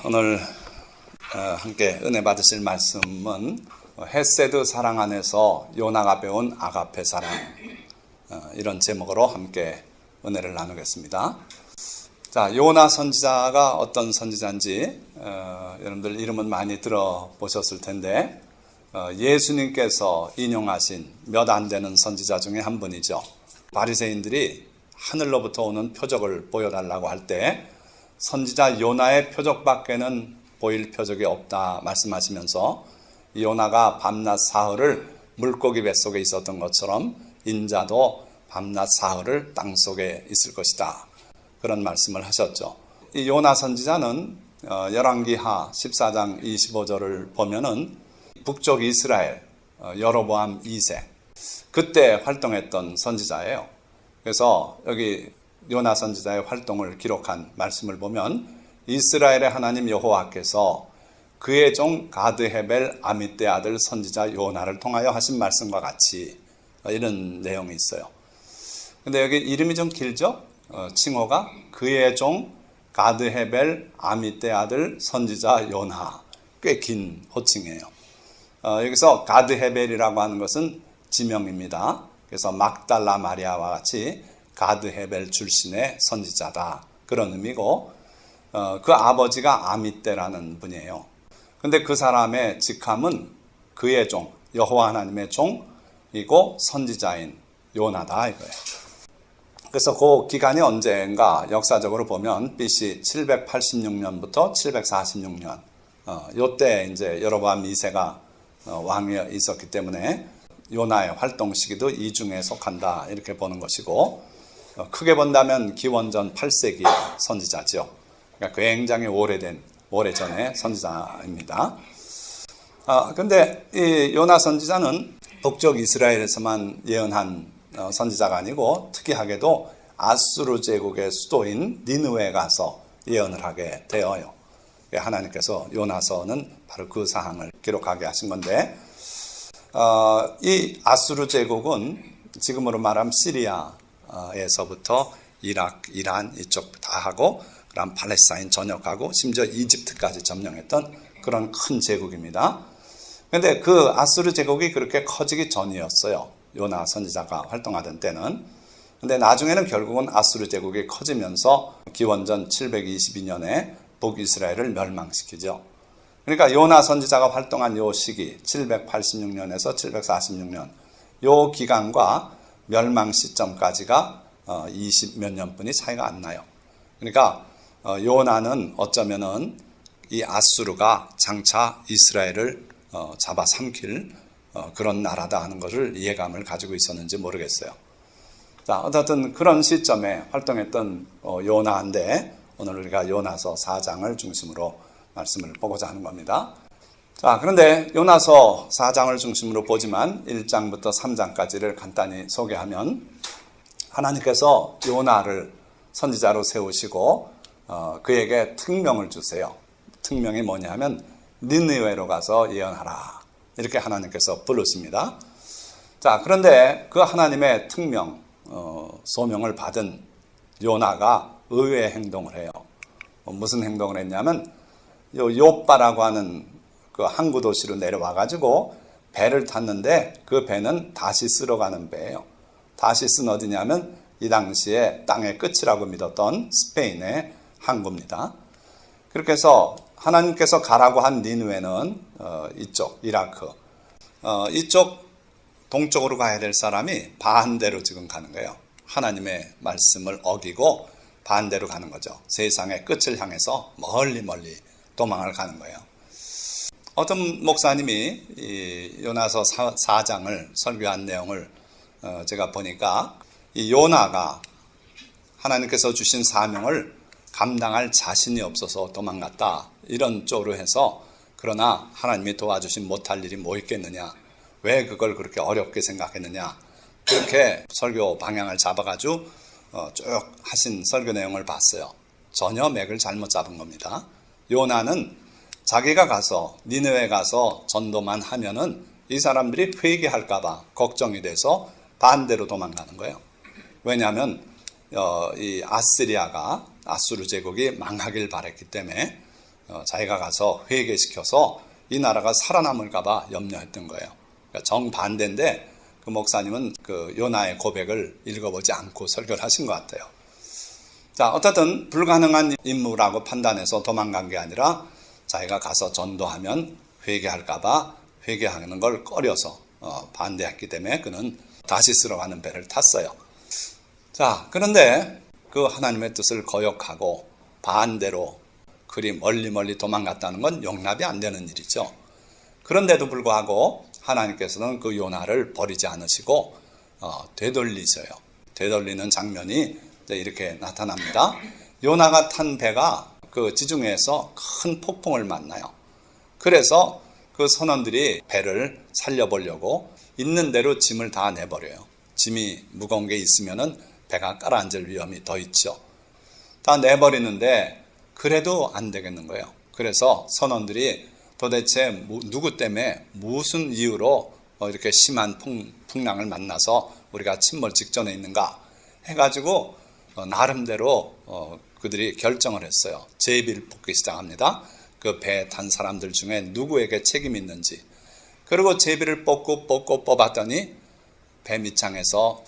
오늘 함께 은혜 받으실 말씀은 헤세드 사랑 안에서 요나가 배운 아가페 사랑, 이런 제목으로 함께 은혜를 나누겠습니다. 자, 요나 선지자가 어떤 선지자인지 여러분들 이름은 많이 들어보셨을 텐데 예수님께서 인용하신 몇 안 되는 선지자 중에 한 분이죠. 바리새인들이 하늘로부터 오는 표적을 보여달라고 할 때 선지자 요나의 표적밖에는 보일 표적이 없다 말씀하시면서 요나가 밤낮 사흘을 물고기 뱃속에 있었던 것처럼 인자도 밤낮 사흘을 땅속에 있을 것이다, 그런 말씀을 하셨죠. 이 요나 선지자는 열왕기하 14장 25절을 보면은 북쪽 이스라엘 여로보암 2세 그때 활동했던 선지자예요. 그래서 여기 요나 선지자의 활동을 기록한 말씀을 보면 이스라엘의 하나님 여호와께서 그의 종 가드헤벨 아미떼 아들 선지자 요나를 통하여 하신 말씀과 같이, 이런 내용이 있어요. 근데 여기 이름이 좀 길죠? 칭호가 그의 종 가드헤벨 아미떼 아들 선지자 요나, 꽤 긴 호칭이에요. 여기서 가드헤벨이라고 하는 것은 지명입니다. 그래서 막달라 마리아와 같이 가드헤벨 출신의 선지자다, 그런 의미고, 그 아버지가 아미떼라는 분이에요. 근데 그 사람의 직함은 그의 종, 여호와 하나님의 종이고 선지자인 요나다 이거예요. 그래서 그 기간이 언제인가 역사적으로 보면 BC 786년부터 746년, 요때 이제 여로보암 2세가 왕이 있었기 때문에 요나의 활동 시기도 이 중에 속한다, 이렇게 보는 것이고, 크게 본다면 기원전 8세기 선지자죠. 그러니까 굉장히 오래전의 선지자입니다. 근데 이 요나 선지자는 북쪽 이스라엘에서만 예언한 선지자가 아니고 특이하게도 아수르 제국의 수도인 니느웨에 가서 예언을 하게 되어요. 하나님께서 요나서는 바로 그 사항을 기록하게 하신 건데, 이 아수르 제국은 지금으로 말하면 시리아에서부터 이라크, 이란 이쪽 다 하고, 그다음 팔레스타인 전역하고 심지어 이집트까지 점령했던 그런 큰 제국입니다. 그런데 그 아수르 제국이 그렇게 커지기 전이었어요, 요나 선지자가 활동하던 때는. 근데 나중에는 결국은 아수르 제국이 커지면서 기원전 722년에 북이스라엘을 멸망시키죠. 그러니까 요나 선지자가 활동한 요 시기 786년에서 746년 요 기간과 멸망 시점까지가 20몇 년뿐이 차이가 안 나요. 그러니까 요나는 어쩌면은 이 아수르가 장차 이스라엘을 잡아삼킬 그런 나라다 하는 것을 이해감을 가지고 있었는지 모르겠어요. 자, 어쨌든 그런 시점에 활동했던 요나인데 오늘 우리가 요나서 4장을 중심으로 말씀을 보고자 하는 겁니다. 자, 그런데 요나서 4장을 중심으로 보지만 1장부터 3장까지를 간단히 소개하면 하나님께서 요나를 선지자로 세우시고 그에게 특명을 주세요. 특명이 뭐냐 하면 니느웨로 가서 예언하라, 이렇게 하나님께서 부르십니다. 자, 그런데 그 하나님의 특명, 소명을 받은 요나가 의외의 행동을 해요. 무슨 행동을 했냐면 요빠라고 하는 그 항구 도시로 내려와가지고 배를 탔는데 그 배는 다시스로 가는 배예요. 다시스는 어디냐면 이 당시에 땅의 끝이라고 믿었던 스페인의 항구입니다. 그렇게 해서 하나님께서 가라고 한 니느웨는 이쪽 이라크, 이쪽 동쪽으로 가야 될 사람이 반대로 지금 가는 거예요. 하나님의 말씀을 어기고 반대로 가는 거죠. 세상의 끝을 향해서 멀리 도망을 가는 거예요. 어떤 목사님이 이 요나서 4장을 설교한 내용을 제가 보니까 이 요나가 하나님께서 주신 사명을 감당할 자신이 없어서 도망갔다, 이런 쪽으로 해서, 그러나 하나님이 도와주신 못할 일이 뭐 있겠느냐, 왜 그걸 그렇게 어렵게 생각했느냐, 그렇게 설교 방향을 잡아가지고 쭉 하신 설교 내용을 봤어요. 전혀 맥을 잘못 잡은 겁니다. 요나는 자기가 가서 니느웨 가서 전도만 하면은 이 사람들이 회개할까봐 걱정이 돼서 반대로 도망가는 거예요. 왜냐하면 이 아스리아가 아수르 제국이 망하길 바랬기 때문에 자기가 가서 회개시켜서 이 나라가 살아남을까 봐 염려했던 거예요. 그러니까 정반대인데 그 목사님은 그 요나의 고백을 읽어보지 않고 설교를 하신 것 같아요. 자, 어쨌든 불가능한 임무라고 판단해서 도망간 게 아니라 자기가 가서 전도하면 회개할까 봐 회개하는 걸 꺼려서 반대했기 때문에 그는 다시스로 가는 배를 탔어요. 자, 그런데 그 하나님의 뜻을 거역하고 반대로 그리 멀리 도망갔다는 건 용납이 안 되는 일이죠. 그런데도 불구하고 하나님께서는 그 요나를 버리지 않으시고 되돌리셔요. 되돌리는 장면이 이렇게 나타납니다. 요나가 탄 배가 그 지중해에서 큰 폭풍을 만나요. 그래서 그 선원들이 배를 살려보려고 있는 대로 짐을 다 내버려요. 짐이 무거운 게 있으면은 배가 가라앉을 위험이 더 있죠. 다 내버리는데 그래도 안 되겠는 거예요. 그래서 선원들이 도대체 누구 때문에 무슨 이유로 이렇게 심한 풍랑을 만나서 우리가 침몰 직전에 있는가 해가지고 나름대로 그들이 결정을 했어요. 제비를 뽑기 시작합니다. 그 배에 탄 사람들 중에 누구에게 책임이 있는지. 그리고 제비를 뽑고 뽑았더니 배 밑창에서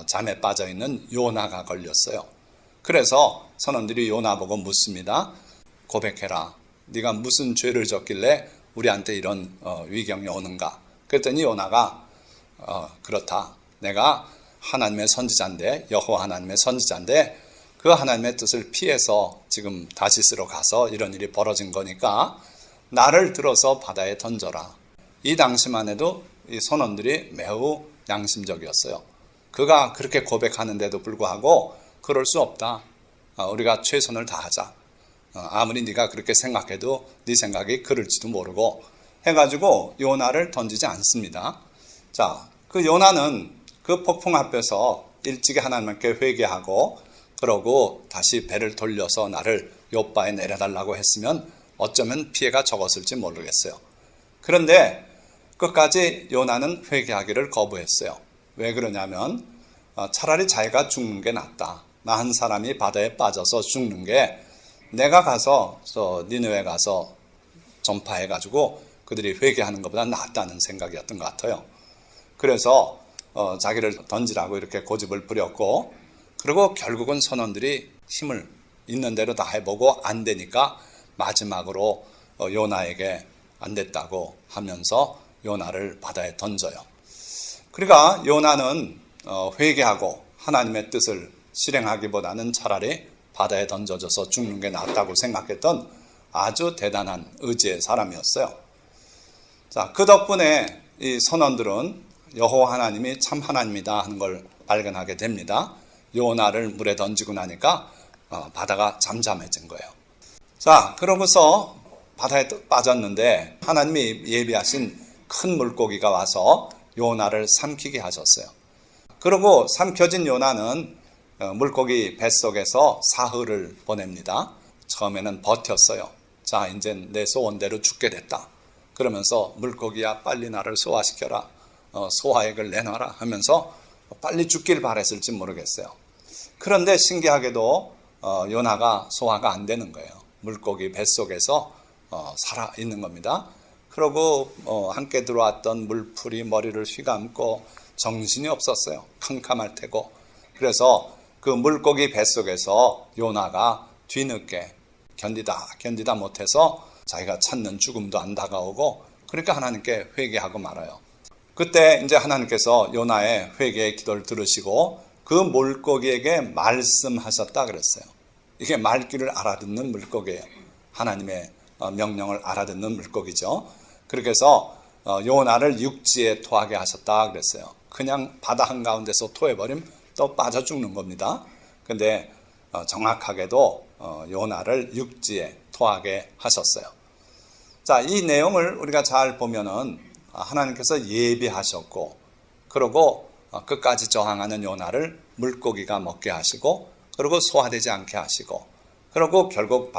잠에 빠져있는 요나가 걸렸어요. 그래서 선원들이 요나 보고 묻습니다. 고백해라. 네가 무슨 죄를 졌길래 우리한테 이런 위경이 오는가. 그랬더니 요나가 그렇다. 내가 하나님의 선지자인데, 여호와 하나님의 선지자인데 그 하나님의 뜻을 피해서 지금 다시스로 가서 이런 일이 벌어진 거니까 나를 들어서 바다에 던져라. 이 당시만 해도 이 선원들이 매우 양심적이었어요. 그가 그렇게 고백하는데도 불구하고 그럴 수 없다. 우리가 최선을 다하자. 아무리 네가 그렇게 생각해도 네 생각이 그럴지도 모르고 해가지고 요나를 던지지 않습니다. 자, 그 요나는 그 폭풍 앞에서 일찍이 하나님께 회개하고 그러고 다시 배를 돌려서 나를 요바에 내려달라고 했으면 어쩌면 피해가 적었을지 모르겠어요. 그런데 끝까지 요나는 회개하기를 거부했어요. 왜 그러냐면 차라리 자기가 죽는 게 낫다. 나 한 사람이 바다에 빠져서 죽는 게 내가 가서 니느웨 가서 전파해가지고 그들이 회개하는 것보다 낫다는 생각이었던 것 같아요. 그래서 자기를 던지라고 이렇게 고집을 부렸고 그리고 결국은 선원들이 힘을 있는 대로 다 해보고 안 되니까 마지막으로 요나에게 안 됐다고 하면서 요나를 바다에 던져요. 그러니까 요나는 회개하고 하나님의 뜻을 실행하기보다는 차라리 바다에 던져져서 죽는 게 낫다고 생각했던 아주 대단한 의지의 사람이었어요. 자, 그 덕분에 이 선원들은 여호와 하나님이 참 하나님이다 하는 걸 발견하게 됩니다. 요나를 물에 던지고 나니까 바다가 잠잠해진 거예요. 자, 그러고서 바다에 빠졌는데 하나님이 예비하신 큰 물고기가 와서 요나를 삼키게 하셨어요. 그리고 삼켜진 요나는 물고기 뱃속에서 사흘을 보냅니다. 처음에는 버텼어요. 자, 이제 내 소원대로 죽게 됐다. 그러면서 물고기야 빨리 나를 소화시켜라. 소화액을 내놔라 하면서 빨리 죽길 바랬을지 모르겠어요. 그런데 신기하게도 요나가 소화가 안 되는 거예요. 물고기 뱃속에서 살아있는 겁니다. 그러고 함께 들어왔던 물풀이 머리를 휘감고 정신이 없었어요. 캄캄할 테고. 그래서 그 물고기 뱃속에서 요나가 뒤늦게 견디다 못해서 자기가 찾는 죽음도 안 다가오고 그러니까 하나님께 회개하고 말아요. 그때 이제 하나님께서 요나의 회개의 기도를 들으시고 그 물고기에게 말씀하셨다 그랬어요. 이게 말귀를 알아듣는 물고기예요. 하나님의 명령을 알아듣는 물고기죠. 그렇게 해서 요나를 육지에 토하게 하셨다 그랬어요. 그냥 바다 한가운데서 토해버리면 또 빠져 죽는 겁니다. 근데 정확하게도 요나를 육지에 토하게 하셨어요. 자, 이 내용을 우리가 잘 보면은 하나님께서 예비하셨고 그리고 끝까지 저항하는 요나를 물고기가 먹게 하시고 그리고 소화되지 않게 하시고 그리고 결국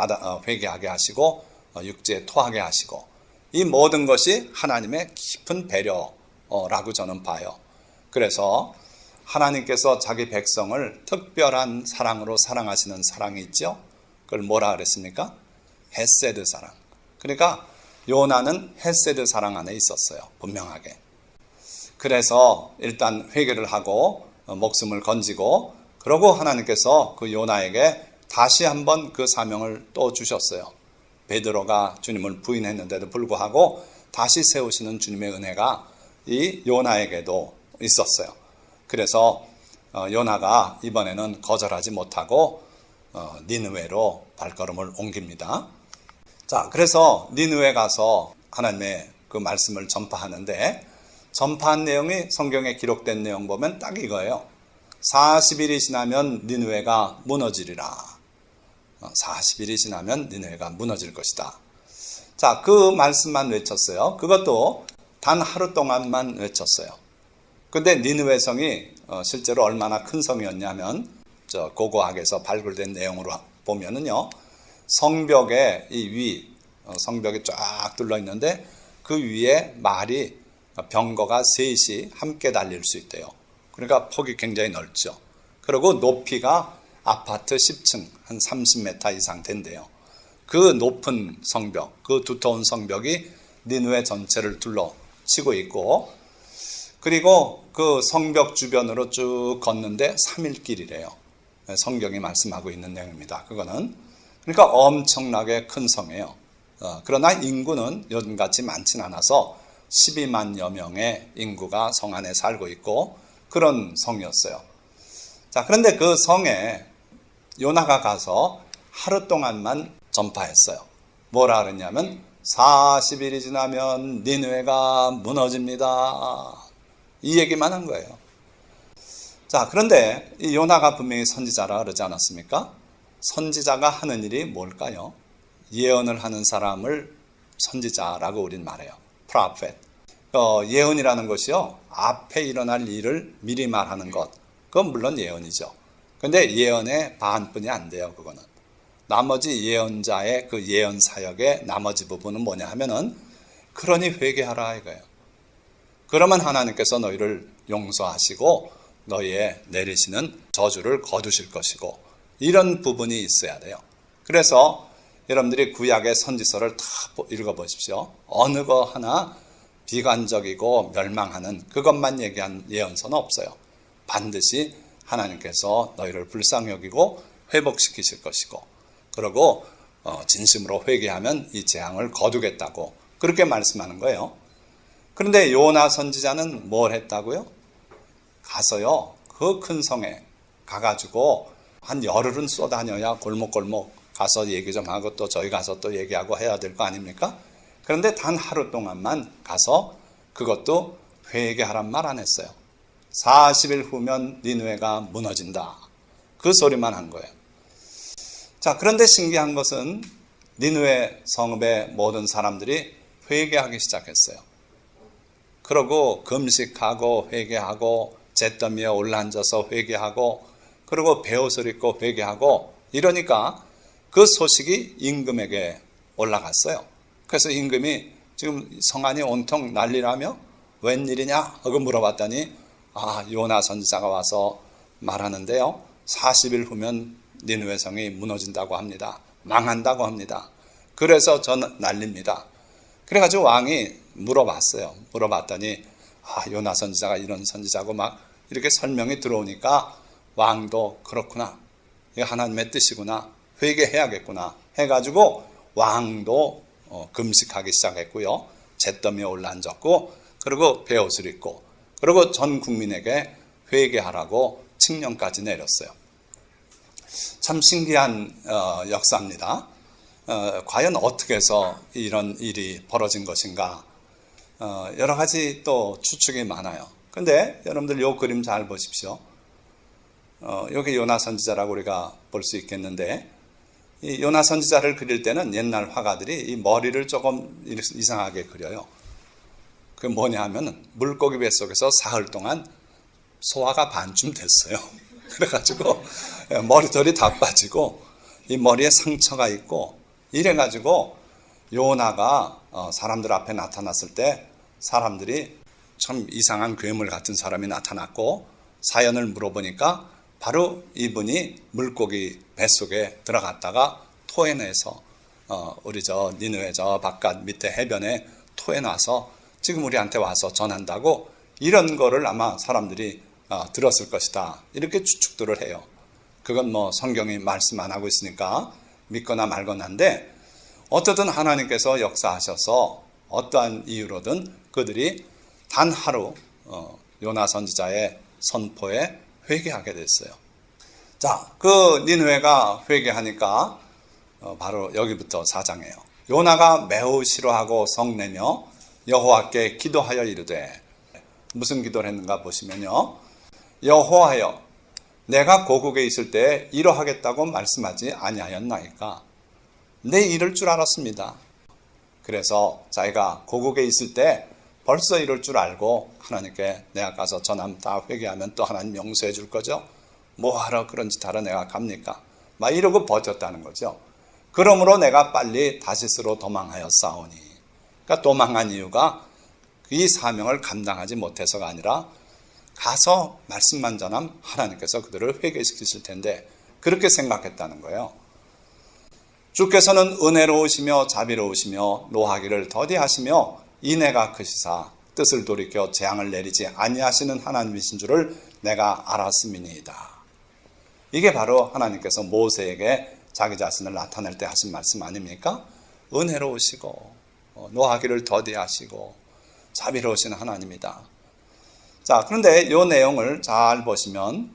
회개하게 하시고 육지에 토하게 하시고 이 모든 것이 하나님의 깊은 배려라고 저는 봐요. 그래서 하나님께서 자기 백성을 특별한 사랑으로 사랑하시는 사랑이 있죠. 그걸 뭐라 그랬습니까? 헤세드 사랑. 그러니까 요나는 헤세드 사랑 안에 있었어요. 분명하게. 그래서 일단 회개를 하고 목숨을 건지고 그러고 하나님께서 그 요나에게 다시 한번 그 사명을 또 주셨어요. 베드로가 주님을 부인했는데도 불구하고 다시 세우시는 주님의 은혜가 이 요나에게도 있었어요. 그래서 요나가 이번에는 거절하지 못하고 니느웨로 발걸음을 옮깁니다. 자, 그래서 니느웨 가서 하나님의 그 말씀을 전파하는데 전파한 내용이 성경에 기록된 내용 보면 딱 이거예요. 40일이 지나면 니느웨가 무너지리라. 40일이 지나면 니느웨가 무너질 것이다. 자, 그 말씀만 외쳤어요. 그것도 단 하루 동안만 외쳤어요. 근데 니느웨 성이 실제로 얼마나 큰 성이었냐면 고고학에서 발굴된 내용으로 보면은요. 성벽에 성벽이 쫙 둘러 있는데 그 위에 말이 병거가 셋이 함께 달릴 수 있대요. 그러니까 폭이 굉장히 넓죠. 그리고 높이가 아파트 10층 한 30m 이상 된대요. 그 높은 성벽, 그 두터운 성벽이 니느웨 전체를 둘러치고 있고 그리고 그 성벽 주변으로 쭉 걷는데 3일 길이래요. 성경이 말씀하고 있는 내용입니다. 그거는 그러니까 엄청나게 큰 성이에요. 그러나 인구는 요즘같이 많진 않아서 12만여 명의 인구가 성 안에 살고 있고 그런 성이었어요. 자, 그런데 그 성에 요나가 가서 하루 동안만 전파했어요. 뭐라 그랬냐면 40일이 지나면 니느웨가 무너집니다. 이 얘기만 한 거예요. 자, 그런데 이 요나가 분명히 선지자라 그러지 않았습니까? 선지자가 하는 일이 뭘까요? 예언을 하는 사람을 선지자라고 우린 말해요. prophet. 예언이라는 것이요. 앞에 일어날 일을 미리 말하는 것. 그건 물론 예언이죠. 근데 예언의 반뿐이 안 돼요. 그거는. 나머지 예언자의 그 예언 사역의 나머지 부분은 뭐냐 하면은 그러니 회개하라 이거예요. 그러면 하나님께서 너희를 용서하시고 너희의 내리시는 저주를 거두실 것이고 이런 부분이 있어야 돼요. 그래서 여러분들이 구약의 선지서를 다 읽어보십시오. 어느 거 하나 비관적이고 멸망하는 그것만 얘기한 예언서는 없어요. 반드시 하나님께서 너희를 불쌍히 여기고 회복시키실 것이고 그리고 진심으로 회개하면 이 재앙을 거두겠다고 그렇게 말씀하는 거예요. 그런데 요나 선지자는 뭘 했다고요? 가서요. 그 큰 성에 가가지고 한 열흘은 쏘다녀야 골목골목 가서 얘기 좀 하고 또 저희 가서 또 얘기하고 해야 될 거 아닙니까? 그런데 단 하루 동안만 가서 그것도 회개하란 말 안 했어요. 40일 후면 니느웨가 무너진다. 그 소리만 한 거예요. 자, 그런데 신기한 것은 니느웨 성읍의 모든 사람들이 회개하기 시작했어요. 그러고 금식하고 회개하고 잿더미에 올라앉아서 회개하고 그리고 베옷을 입고 회개하고 이러니까 그 소식이 임금에게 올라갔어요. 그래서 임금이 지금 성안이 온통 난리라며 웬일이냐 하고 물어봤더니 요나 선지자가 와서 말하는데요. 40일 후면 니느웨 성이 무너진다고 합니다. 망한다고 합니다. 그래서 전 난립니다. 그래가지고 왕이 물어봤어요. 물어봤더니 요나 선지자가 이런 선지자고 막 이렇게 설명이 들어오니까 왕도 그렇구나. 이게 하나님의 뜻이구나. 회개해야겠구나. 해가지고 왕도 금식하기 시작했고요. 잿더미에 올라앉았고 그리고 베옷을 입고 그리고 전 국민에게 회개하라고 칙령까지 내렸어요. 참 신기한 역사입니다. 과연 어떻게 해서 이런 일이 벌어진 것인가 여러 가지 또 추측이 많아요. 근데 여러분들 이 그림 잘 보십시오. 여기 요나 선지자라고 우리가 볼 수 있겠는데 이 요나 선지자를 그릴 때는 옛날 화가들이 이 머리를 조금 이상하게 그려요. 그게 뭐냐 하면 물고기 뱃속에서 사흘 동안 소화가 반쯤 됐어요. 그래가지고 머리털이 다 빠지고 이 머리에 상처가 있고 이래가지고 요나가 사람들 앞에 나타났을 때 사람들이 참 이상한 괴물 같은 사람이 나타났고 사연을 물어보니까 바로 이분이 물고기 뱃속에 들어갔다가 토해내서 우리 저 니느웨 저 바깥 밑에 해변에 토해놔서 지금 우리한테 와서 전한다고 이런 거를 아마 사람들이 들었을 것이다. 이렇게 추측들을 해요. 그건 뭐 성경이 말씀 안 하고 있으니까 믿거나 말거나인데 어쨌든 하나님께서 역사하셔서 어떠한 이유로든 그들이 단 하루 요나 선지자의 선포에 회개하게 됐어요. 자, 그 니느웨가 회개하니까 바로 여기부터 4장이에요. 요나가 매우 싫어하고 성내며 여호와께 기도하여 이르되, 무슨 기도를 했는가 보시면요, 여호와여, 내가 고국에 있을 때 이러하겠다고 말씀하지 아니하였나이까? 내 이럴 줄 알았습니다. 그래서 자기가 고국에 있을 때 벌써 이럴 줄 알고 하나님께 내가 가서 전함 다 회개하면 또 하나님 용서해 줄 거죠? 뭐하러 그런 짓 하러 내가 갑니까? 막 이러고 버텼다는 거죠. 그러므로 내가 빨리 다시스로 도망하여 싸우니. 그러니까 도망한 이유가 이 사명을 감당하지 못해서가 아니라 가서 말씀만 전하면 하나님께서 그들을 회개시키실 텐데 그렇게 생각했다는 거예요. 주께서는 은혜로우시며 자비로우시며 노하기를 더디하시며 인애가 크시사 뜻을 돌이켜 재앙을 내리지 아니하시는 하나님이신 줄을 내가 알았음이니이다. 이게 바로 하나님께서 모세에게 자기 자신을 나타낼 때 하신 말씀 아닙니까? 은혜로우시고 노하기를 더디하시고 자비로우신 하나님이다. 자, 그런데 이 내용을 잘 보시면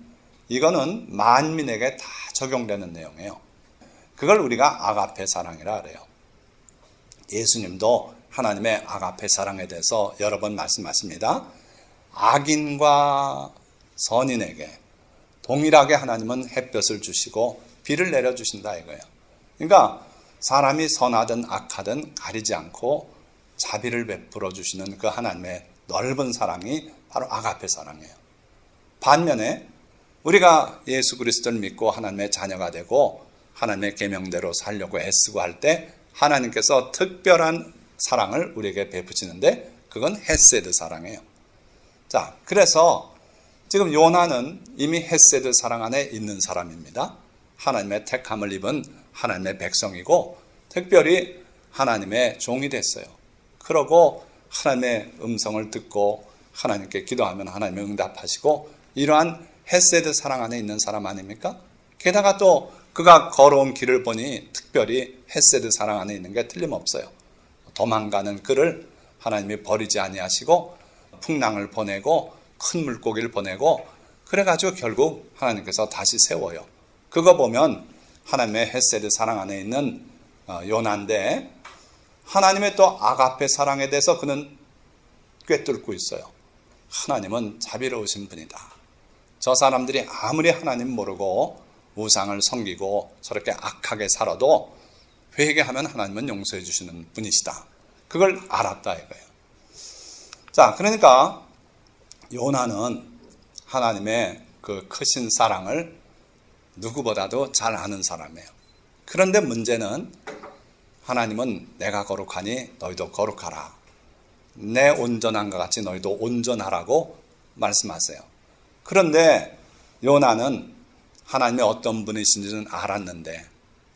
이거는 만민에게 다 적용되는 내용이에요. 그걸 우리가 아가페 사랑이라 그래요. 예수님도 하나님의 아가페 사랑에 대해서 여러 번 말씀하십니다. 악인과 선인에게 동일하게 하나님은 햇볕을 주시고 비를 내려주신다 이거예요. 그러니까 사람이 선하든 악하든 가리지 않고 자비를 베풀어 주시는 그 하나님의 넓은 사랑이 바로 아가페 사랑이에요. 반면에 우리가 예수 그리스도를 믿고 하나님의 자녀가 되고 하나님의 계명대로 살려고 애쓰고 할 때 하나님께서 특별한 사랑을 우리에게 베푸시는데 그건 헤세드 사랑이에요. 자, 그래서 지금 요나는 이미 헤세드 사랑 안에 있는 사람입니다. 하나님의 택함을 입은 하나님의 백성이고 특별히 하나님의 종이 됐어요. 그러고 하나님의 음성을 듣고 하나님께 기도하면 하나님의 응답하시고 이러한 헤세드 사랑 안에 있는 사람 아닙니까? 게다가 또 그가 걸어온 길을 보니 특별히 헤세드 사랑 안에 있는 게 틀림없어요. 도망가는 그를 하나님이 버리지 아니하시고 풍랑을 보내고 큰 물고기를 보내고 그래가지고 결국 하나님께서 다시 세워요. 그거 보면 하나님의 헤세드 사랑 안에 있는 요나인데 하나님의 또 아가페 사랑에 대해서 그는 꿰뚫고 있어요. 하나님은 자비로우신 분이다. 저 사람들이 아무리 하나님 모르고 우상을 섬기고 저렇게 악하게 살아도 회개하면 하나님은 용서해 주시는 분이시다. 그걸 알았다 이거예요. 자, 그러니까 요나는 하나님의 그 크신 사랑을 누구보다도 잘 아는 사람이에요. 그런데 문제는 하나님은 내가 거룩하니 너희도 거룩하라. 내 온전함과 같이 너희도 온전하라고 말씀하세요. 그런데 요나는 하나님의 어떤 분이신지는 알았는데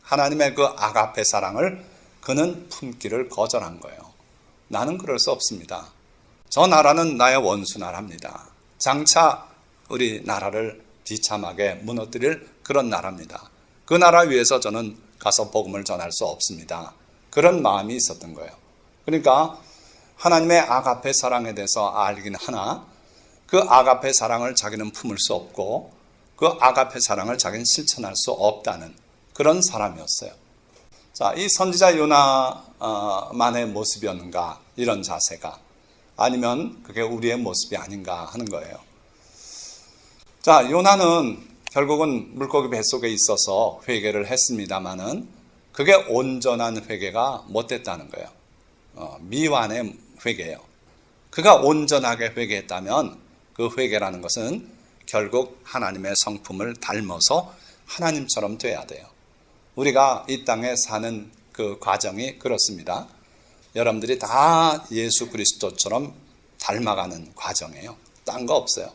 하나님의 그 아가페 사랑을 그는 품기를 거절한 거예요. 나는 그럴 수 없습니다. 저 나라는 나의 원수 나라입니다. 장차 우리 나라를 비참하게 무너뜨릴 그런 나라입니다. 그 나라 위에서 저는 가서 복음을 전할 수 없습니다. 그런 마음이 있었던 거예요. 그러니까 하나님의 아가페 사랑에 대해서 알긴 하나 그 아가페 사랑을 자기는 품을 수 없고 그 아가페 사랑을 자기는 실천할 수 없다는 그런 사람이었어요. 자, 이 선지자 요나만의 모습이었는가 이런 자세가 아니면 그게 우리의 모습이 아닌가 하는 거예요. 자, 요나는 결국은 물고기 뱃속에 있어서 회개를 했습니다마는 그게 온전한 회개가 못 됐다는 거예요. 미완의 회개예요. 그가 온전하게 회개했다면 그 회개라는 것은 결국 하나님의 성품을 닮아서 하나님처럼 돼야 돼요. 우리가 이 땅에 사는 그 과정이 그렇습니다. 여러분들이 다 예수 그리스도처럼 닮아가는 과정이에요. 딴 거 없어요.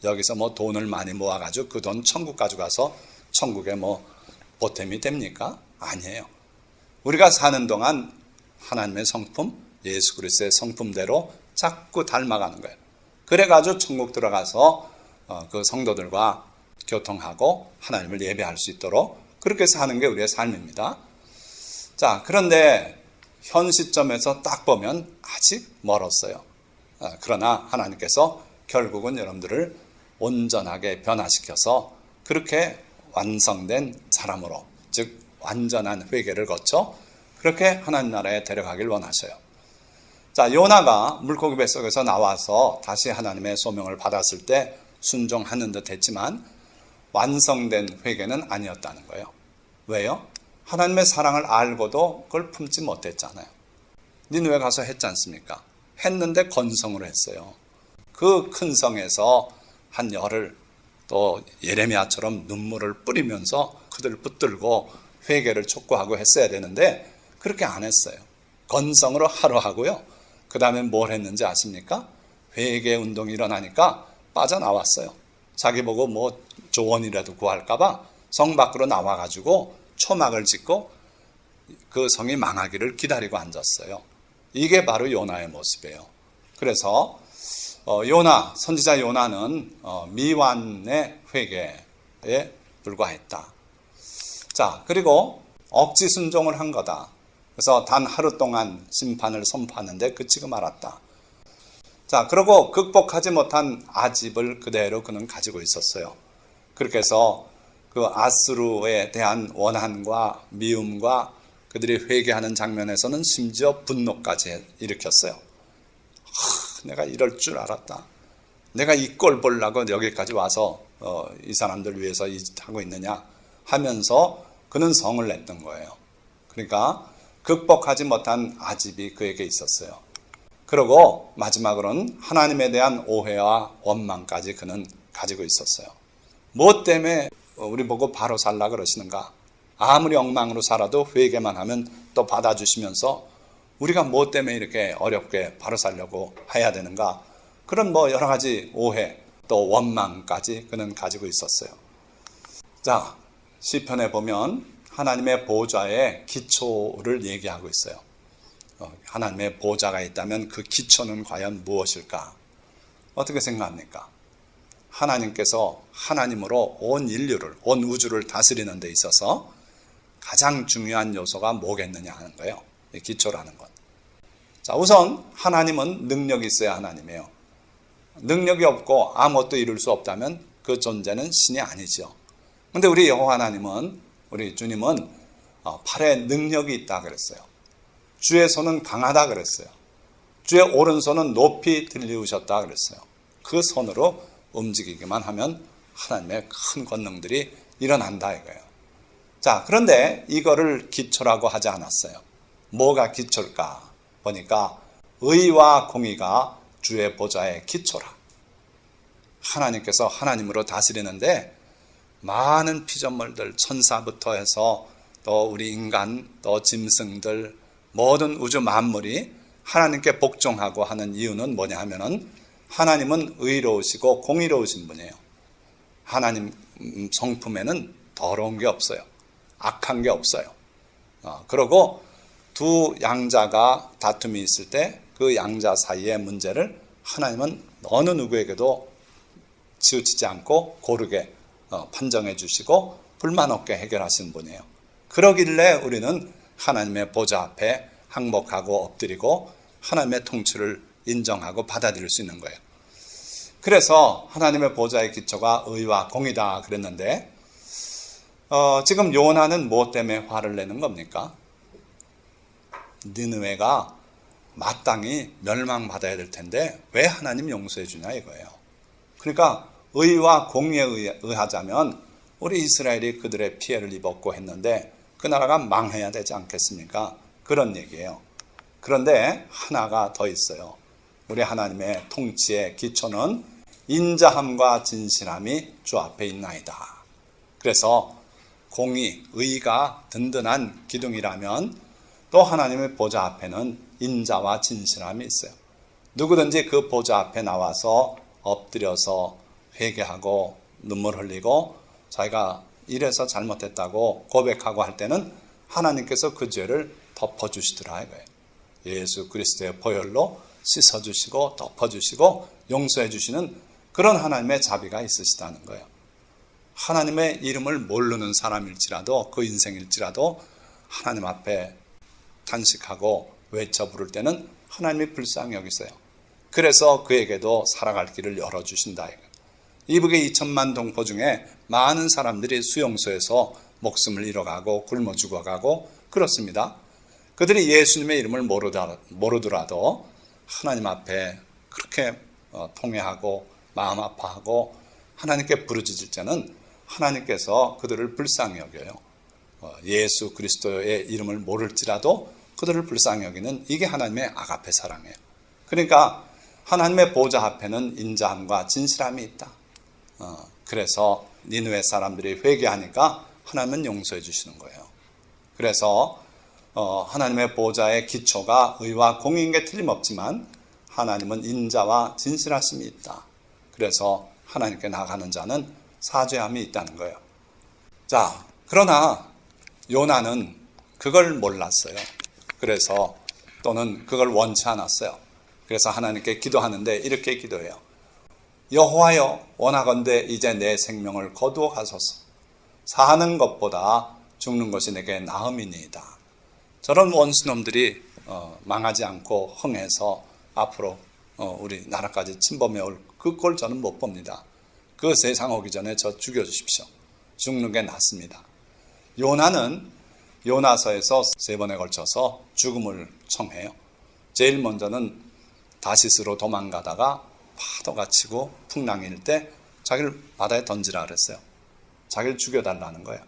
여기서 뭐 돈을 많이 모아가지고 그 돈 천국 가져가서 천국에 뭐 보탬이 됩니까? 아니에요. 우리가 사는 동안 하나님의 성품, 예수 그리스도의 성품대로 자꾸 닮아가는 거예요. 그래가지고 천국 들어가서 그 성도들과 교통하고 하나님을 예배할 수 있도록 그렇게 사는 게 우리의 삶입니다. 자, 그런데 현 시점에서 딱 보면 아직 멀었어요. 그러나 하나님께서 결국은 여러분들을 온전하게 변화시켜서 그렇게 완성된 사람으로, 즉 완전한 회개를 거쳐 그렇게 하나님 나라에 데려가길 원하셔요. 자, 요나가 물고기 뱃속에서 나와서 다시 하나님의 소명을 받았을 때 순종하는 듯 했지만 완성된 회개는 아니었다는 거예요. 왜요? 하나님의 사랑을 알고도 그걸 품지 못했잖아요. 니느웨 가서 했지 않습니까? 했는데 건성으로 했어요. 그 큰 성에서 한 열흘, 또 예레미야처럼 눈물을 뿌리면서 그들을 붙들고 회개를 촉구하고 했어야 되는데 그렇게 안 했어요. 건성으로 하루 하고요. 그 다음에 뭘 했는지 아십니까? 회개 운동이 일어나니까 빠져나왔어요. 자기 보고 뭐 조언이라도 구할까 봐 성 밖으로 나와가지고 초막을 짓고 그 성이 망하기를 기다리고 앉았어요. 이게 바로 요나의 모습이에요. 그래서 선지자 요나는 미완의 회개에 불과했다. 자, 그리고 억지 순종을 한 거다. 그래서 단 하루 동안 심판을 선포하는데 그치고 말았다. 자, 그리고 극복하지 못한 아집을 그대로 그는 가지고 있었어요. 그렇게 해서 그 아수르에 대한 원한과 미움과 그들이 회개하는 장면에서는 심지어 분노까지 일으켰어요. 내가 이럴 줄 알았다. 내가 이 꼴 보려고 여기까지 와서 이 사람들 위해서 이 짓 하고 있느냐 하면서 그는 성을 냈던 거예요. 그러니까 극복하지 못한 아집이 그에게 있었어요. 그리고 마지막으로는 하나님에 대한 오해와 원망까지 그는 가지고 있었어요. 무엇 때문에 우리 보고 바로 살라 그러시는가? 아무리 엉망으로 살아도 회개만 하면 또 받아주시면서 우리가 무엇 때문에 이렇게 어렵게 바로 살려고 해야 되는가? 그런 여러 가지 오해 또 원망까지 그는 가지고 있었어요. 자, 시편에 보면 하나님의 보좌의 기초를 얘기하고 있어요. 하나님의 보좌가 있다면 그 기초는 과연 무엇일까? 어떻게 생각합니까? 하나님께서 하나님으로 온 인류를, 온 우주를 다스리는 데 있어서 가장 중요한 요소가 뭐겠느냐 하는 거예요. 기초라는 것. 자, 우선 하나님은 능력이 있어야 하나님이에요. 능력이 없고 아무것도 이룰 수 없다면 그 존재는 신이 아니죠. 그런데 우리 여호와 하나님은, 우리 주님은 팔에 능력이 있다 그랬어요. 주의 손은 강하다 그랬어요. 주의 오른손은 높이 들리우셨다 그랬어요. 그 손으로 움직이기만 하면 하나님의 큰 권능들이 일어난다 이거예요. 자, 그런데 이거를 기초라고 하지 않았어요. 뭐가 기초일까? 보니까 의와 공의가 주의 보좌의 기초라. 하나님께서 하나님으로 다스리는데 많은 피조물들, 천사부터 해서 또 우리 인간, 또 짐승들, 모든 우주 만물이 하나님께 복종하고 하는 이유는 뭐냐 하면은 하나님은 의로우시고 공의로우신 분이에요. 하나님 성품에는 더러운 게 없어요. 악한 게 없어요. 그리고 두 양자가 다툼이 있을 때 그 양자 사이의 문제를 하나님은 어느 누구에게도 치우치지 않고 고르게 판정해 주시고 불만 없게 해결하시는 분이에요. 그러길래 우리는 하나님의 보좌 앞에 항복하고 엎드리고 하나님의 통치를 인정하고 받아들일 수 있는 거예요. 그래서 하나님의 보좌의 기초가 의와 공의다 그랬는데 지금 요나는 무엇 때문에 화를 내는 겁니까? 니느웨가 마땅히 멸망받아야 될 텐데 왜 하나님 용서해 주냐 이거예요. 그러니까 의와 공의에 의하자면 우리 이스라엘이 그들의 피해를 입었고 했는데 그 나라가 망해야 되지 않겠습니까? 그런 얘기예요. 그런데 하나가 더 있어요. 우리 하나님의 통치의 기초는 인자함과 진실함이 주 앞에 있나이다. 그래서 공의, 의가 든든한 기둥이라면 또 하나님의 보좌 앞에는 인자와 진실함이 있어요. 누구든지 그 보좌 앞에 나와서 엎드려서 회개하고 눈물 흘리고 자기가 이래서 잘못했다고 고백하고 할 때는 하나님께서 그 죄를 덮어주시더라 이거예요. 예수 그리스도의 보혈로 씻어주시고 덮어주시고 용서해주시는 그런 하나님의 자비가 있으시다는 거예요. 하나님의 이름을 모르는 사람일지라도 그 인생일지라도 하나님 앞에 탄식하고 외쳐 부를 때는 하나님이 불쌍히 여기세요. 그래서 그에게도 살아갈 길을 열어주신다. 이북의 2천만 동포 중에 많은 사람들이 수용소에서 목숨을 잃어가고 굶어 죽어가고 그렇습니다. 그들이 예수님의 이름을 모르더라도 하나님 앞에 그렇게 통회하고 마음 아파하고 하나님께 부르짖을 때는 하나님께서 그들을 불쌍히 여겨요. 예수 그리스도의 이름을 모를지라도 그들을 불쌍히 여기는 이게 하나님의 아가페 사랑이에요. 그러니까 하나님의 보좌 앞에는 인자함과 진실함이 있다. 그래서 니느웨 사람들이 회개하니까 하나님은 용서해 주시는 거예요. 그래서 하나님의 보좌의 기초가 의와 공의인 게 틀림없지만 하나님은 인자와 진실하심이 있다. 그래서 하나님께 나가는 자는 사죄함이 있다는 거예요. 자, 그러나 요나는 그걸 몰랐어요. 그래서 또는 그걸 원치 않았어요. 그래서 하나님께 기도하는데 이렇게 기도해요. 여호와여, 원하건대 이제 내 생명을 거두어 가소서. 사는 것보다 죽는 것이 내게 나음이니이다. 저런 원수놈들이 망하지 않고 흥해서 앞으로 우리 나라까지 침범해 올 그 꼴 저는 못 봅니다. 그 세상 오기 전에 저 죽여주십시오. 죽는 게 낫습니다. 요나는 요나서에서 3번에 걸쳐서 죽음을 청해요. 제일 먼저는 다시스로 도망가다가 파도가 치고 풍랑이 일 때 자기를 바다에 던지라 그랬어요. 자기를 죽여달라는 거예요.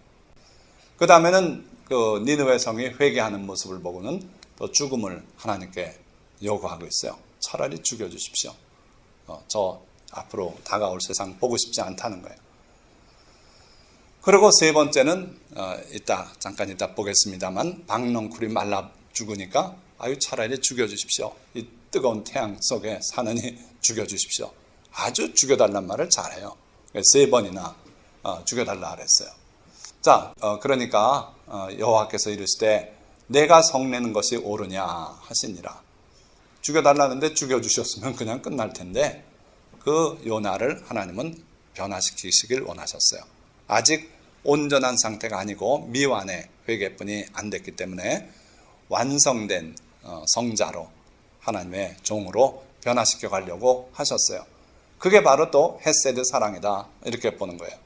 그 다음에는 그 니느웨 성이 회개하는 모습을 보고는 또 죽음을 하나님께 요구하고 있어요. 차라리 죽여주십시오. 저 앞으로 다가올 세상 보고 싶지 않다는 거예요. 그리고 3번째는 잠깐 이따 보겠습니다만 박넝쿨이 말라 죽으니까 아유 차라리 죽여주십시오. 이 뜨거운 태양 속에 사느니 죽여주십시오. 아주 죽여달란 말을 잘해요. 3번이나 죽여달라 그랬어요. 자, 그러니까 여호와께서 이르시되 내가 성내는 것이 옳으냐 하시니라. 죽여달라는데 죽여주셨으면 그냥 끝날 텐데 그 요나를 하나님은 변화시키시길 원하셨어요. 아직 온전한 상태가 아니고 미완의 회개뿐이 안 됐기 때문에 완성된 성자로 하나님의 종으로 변화시켜 가려고 하셨어요. 그게 바로 또 헤세드 사랑이다 이렇게 보는 거예요.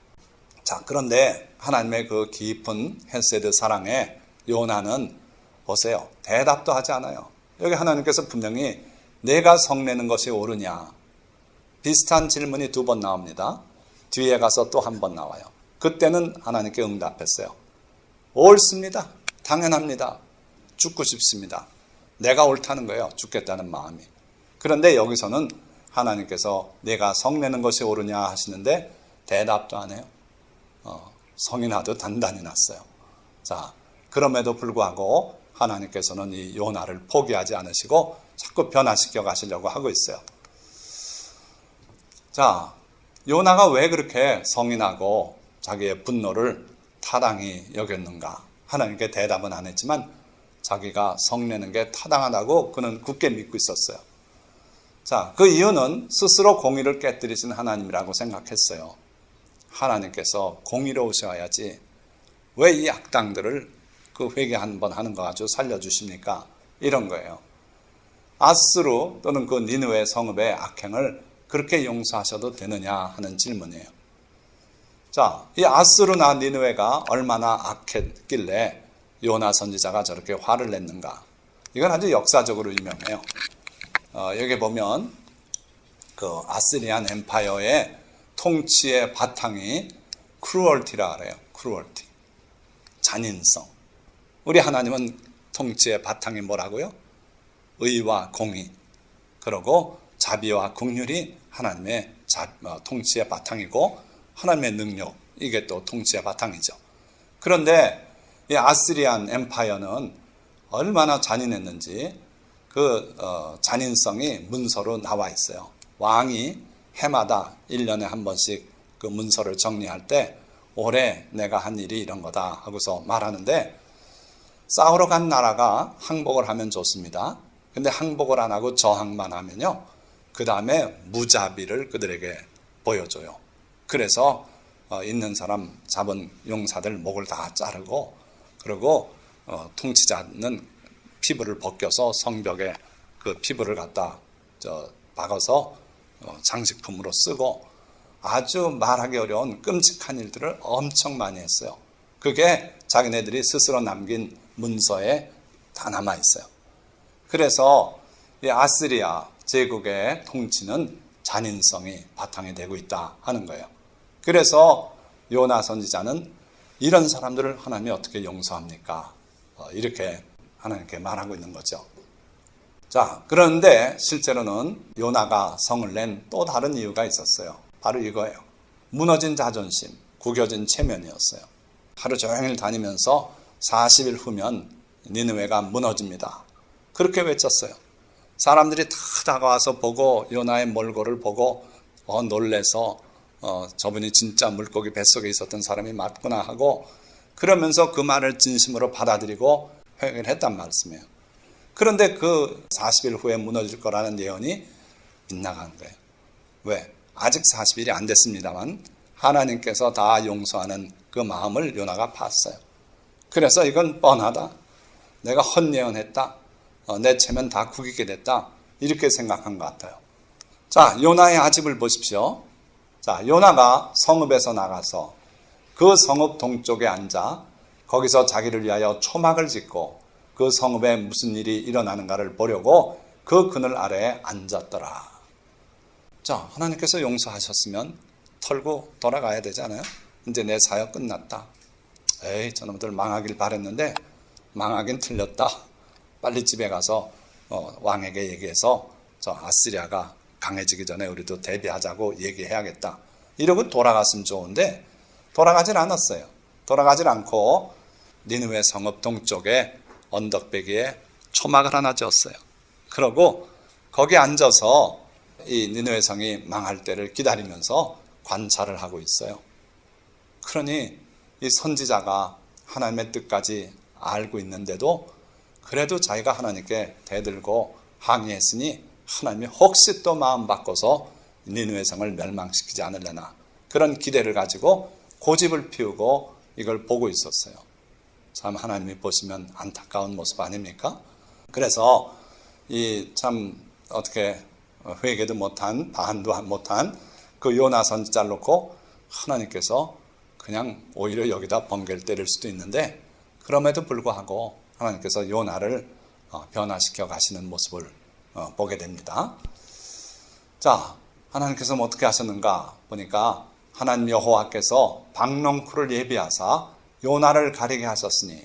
자, 그런데 하나님의 그 깊은 헤세드 사랑에 요나는 보세요. 대답도 하지 않아요. 여기 하나님께서 분명히 내가 성내는 것이 옳으냐 비슷한 질문이 2번 나옵니다. 뒤에 가서 또 한 번 나와요. 그때는 하나님께 응답했어요. 옳습니다. 당연합니다. 죽고 싶습니다. 내가 옳다는 거예요. 죽겠다는 마음이. 그런데 여기서는 하나님께서 내가 성내는 것이 옳으냐 하시는데 대답도 안 해요. 성이 나도 단단히 났어요. 자, 그럼에도 불구하고 하나님께서는 이 요나를 포기하지 않으시고 자꾸 변화시켜 가시려고 하고 있어요. 자, 요나가 왜 그렇게 성이 나고 자기의 분노를 타당히 여겼는가? 하나님께 대답은 안 했지만 자기가 성내는 게 타당하다고 그는 굳게 믿고 있었어요. 자, 그 이유는 스스로 공의를 깨뜨리신 하나님이라고 생각했어요. 하나님께서 공의로우셔야지 왜 이 악당들을 그 회개 한번 하는 거 가지고 살려주십니까? 이런 거예요. 아스루 또는 그 니느웨 성읍의 악행을 그렇게 용서하셔도 되느냐 하는 질문이에요. 자, 이 아스루나 니느웨가 얼마나 악했길래 요나 선지자가 저렇게 화를 냈는가? 이건 아주 역사적으로 유명해요. 여기 보면 그 아스리안 엠파이어의 통치의 바탕이 크루얼티라 그래요. 크루얼티. 잔인성. 우리 하나님은 통치의 바탕이 뭐라고요? 의와 공의. 그리고 자비와 긍휼이 하나님의 통치의 바탕이고 하나님의 능력. 이게 또 통치의 바탕이죠. 그런데 이 아스리안 엠파이어는 얼마나 잔인했는지 그 잔인성이 문서로 나와 있어요. 왕이 해마다 1년에 한 번씩 그 문서를 정리할 때 올해 내가 한 일이 이런 거다 하고서 말하는데 싸우러 간 나라가 항복을 하면 좋습니다. 근데 항복을 안 하고 저항만 하면요, 그 다음에 무자비를 그들에게 보여줘요. 그래서 있는 사람 잡은 용사들 목을 다 자르고, 그리고 통치자는 피부를 벗겨서 성벽에 그 피부를 갖다 박아서 장식품으로 쓰고, 아주 말하기 어려운 끔찍한 일들을 엄청 많이 했어요. 그게 자기네들이 스스로 남긴 문서에 다 남아 있어요. 그래서 이 아스리아 제국의 통치는 잔인성이 바탕이 되고 있다 하는 거예요. 그래서 요나 선지자는 이런 사람들을 하나님이 어떻게 용서합니까? 이렇게 하나님께 말하고 있는 거죠. 자, 그런데 실제로는 요나가 성을 낸 또 다른 이유가 있었어요. 바로 이거예요. 무너진 자존심, 구겨진 체면이었어요. 하루 종일 다니면서 40일 후면 니느웨가 무너집니다. 그렇게 외쳤어요. 사람들이 다 다가와서 보고 요나의 몰골을 보고 놀래서 저분이 진짜 물고기 뱃속에 있었던 사람이 맞구나 하고, 그러면서 그 말을 진심으로 받아들이고 회개를 했단 말씀이에요. 그런데 그 40일 후에 무너질 거라는 예언이 빗나간 거예요. 왜? 아직 40일이 안 됐습니다만 하나님께서 다 용서하는 그 마음을 요나가 봤어요. 그래서 이건 뻔하다. 내가 헛예언했다. 내 체면 다 구기게 됐다. 이렇게 생각한 것 같아요. 자, 요나의 아집을 보십시오. 자, 요나가 성읍에서 나가서 그 성읍 동쪽에 앉아 거기서 자기를 위하여 초막을 짓고 그 성읍에 무슨 일이 일어나는가를 보려고 그 그늘 아래에 앉았더라. 자, 하나님께서 용서하셨으면 털고 돌아가야 되잖아요. 이제 내 사역 끝났다. 에이, 저놈들 망하길 바랬는데 망하긴 틀렸다. 빨리 집에 가서 왕에게 얘기해서 저 아스리아가 강해지기 전에 우리도 대비하자고 얘기해야겠다. 이러고 돌아갔으면 좋은데 돌아가질 않았어요. 돌아가질 않고 니느웨 성읍 동쪽에 언덕배기에 초막을 하나 지었어요. 그러고 거기 앉아서 이 니느웨 성이 망할 때를 기다리면서 관찰을 하고 있어요. 그러니 이 선지자가 하나님의 뜻까지 알고 있는데도 그래도 자기가 하나님께 대들고 항의했으니 하나님이 혹시 또 마음 바꿔서 니느웨 성을 멸망시키지 않으려나, 그런 기대를 가지고 고집을 피우고 이걸 보고 있었어요. 참 하나님이 보시면 안타까운 모습 아닙니까? 그래서 이 참 어떻게 회개도 못한, 반도 못한 그 요나 선지자를 놓고 하나님께서 그냥 오히려 여기다 번개를 때릴 수도 있는데, 그럼에도 불구하고 하나님께서 요나를 변화시켜 가시는 모습을 보게 됩니다. 자, 하나님께서 어떻게 하셨는가 보니까 하나님 여호와께서 박넝쿨을 예비하사 요나를 가리게 하셨으니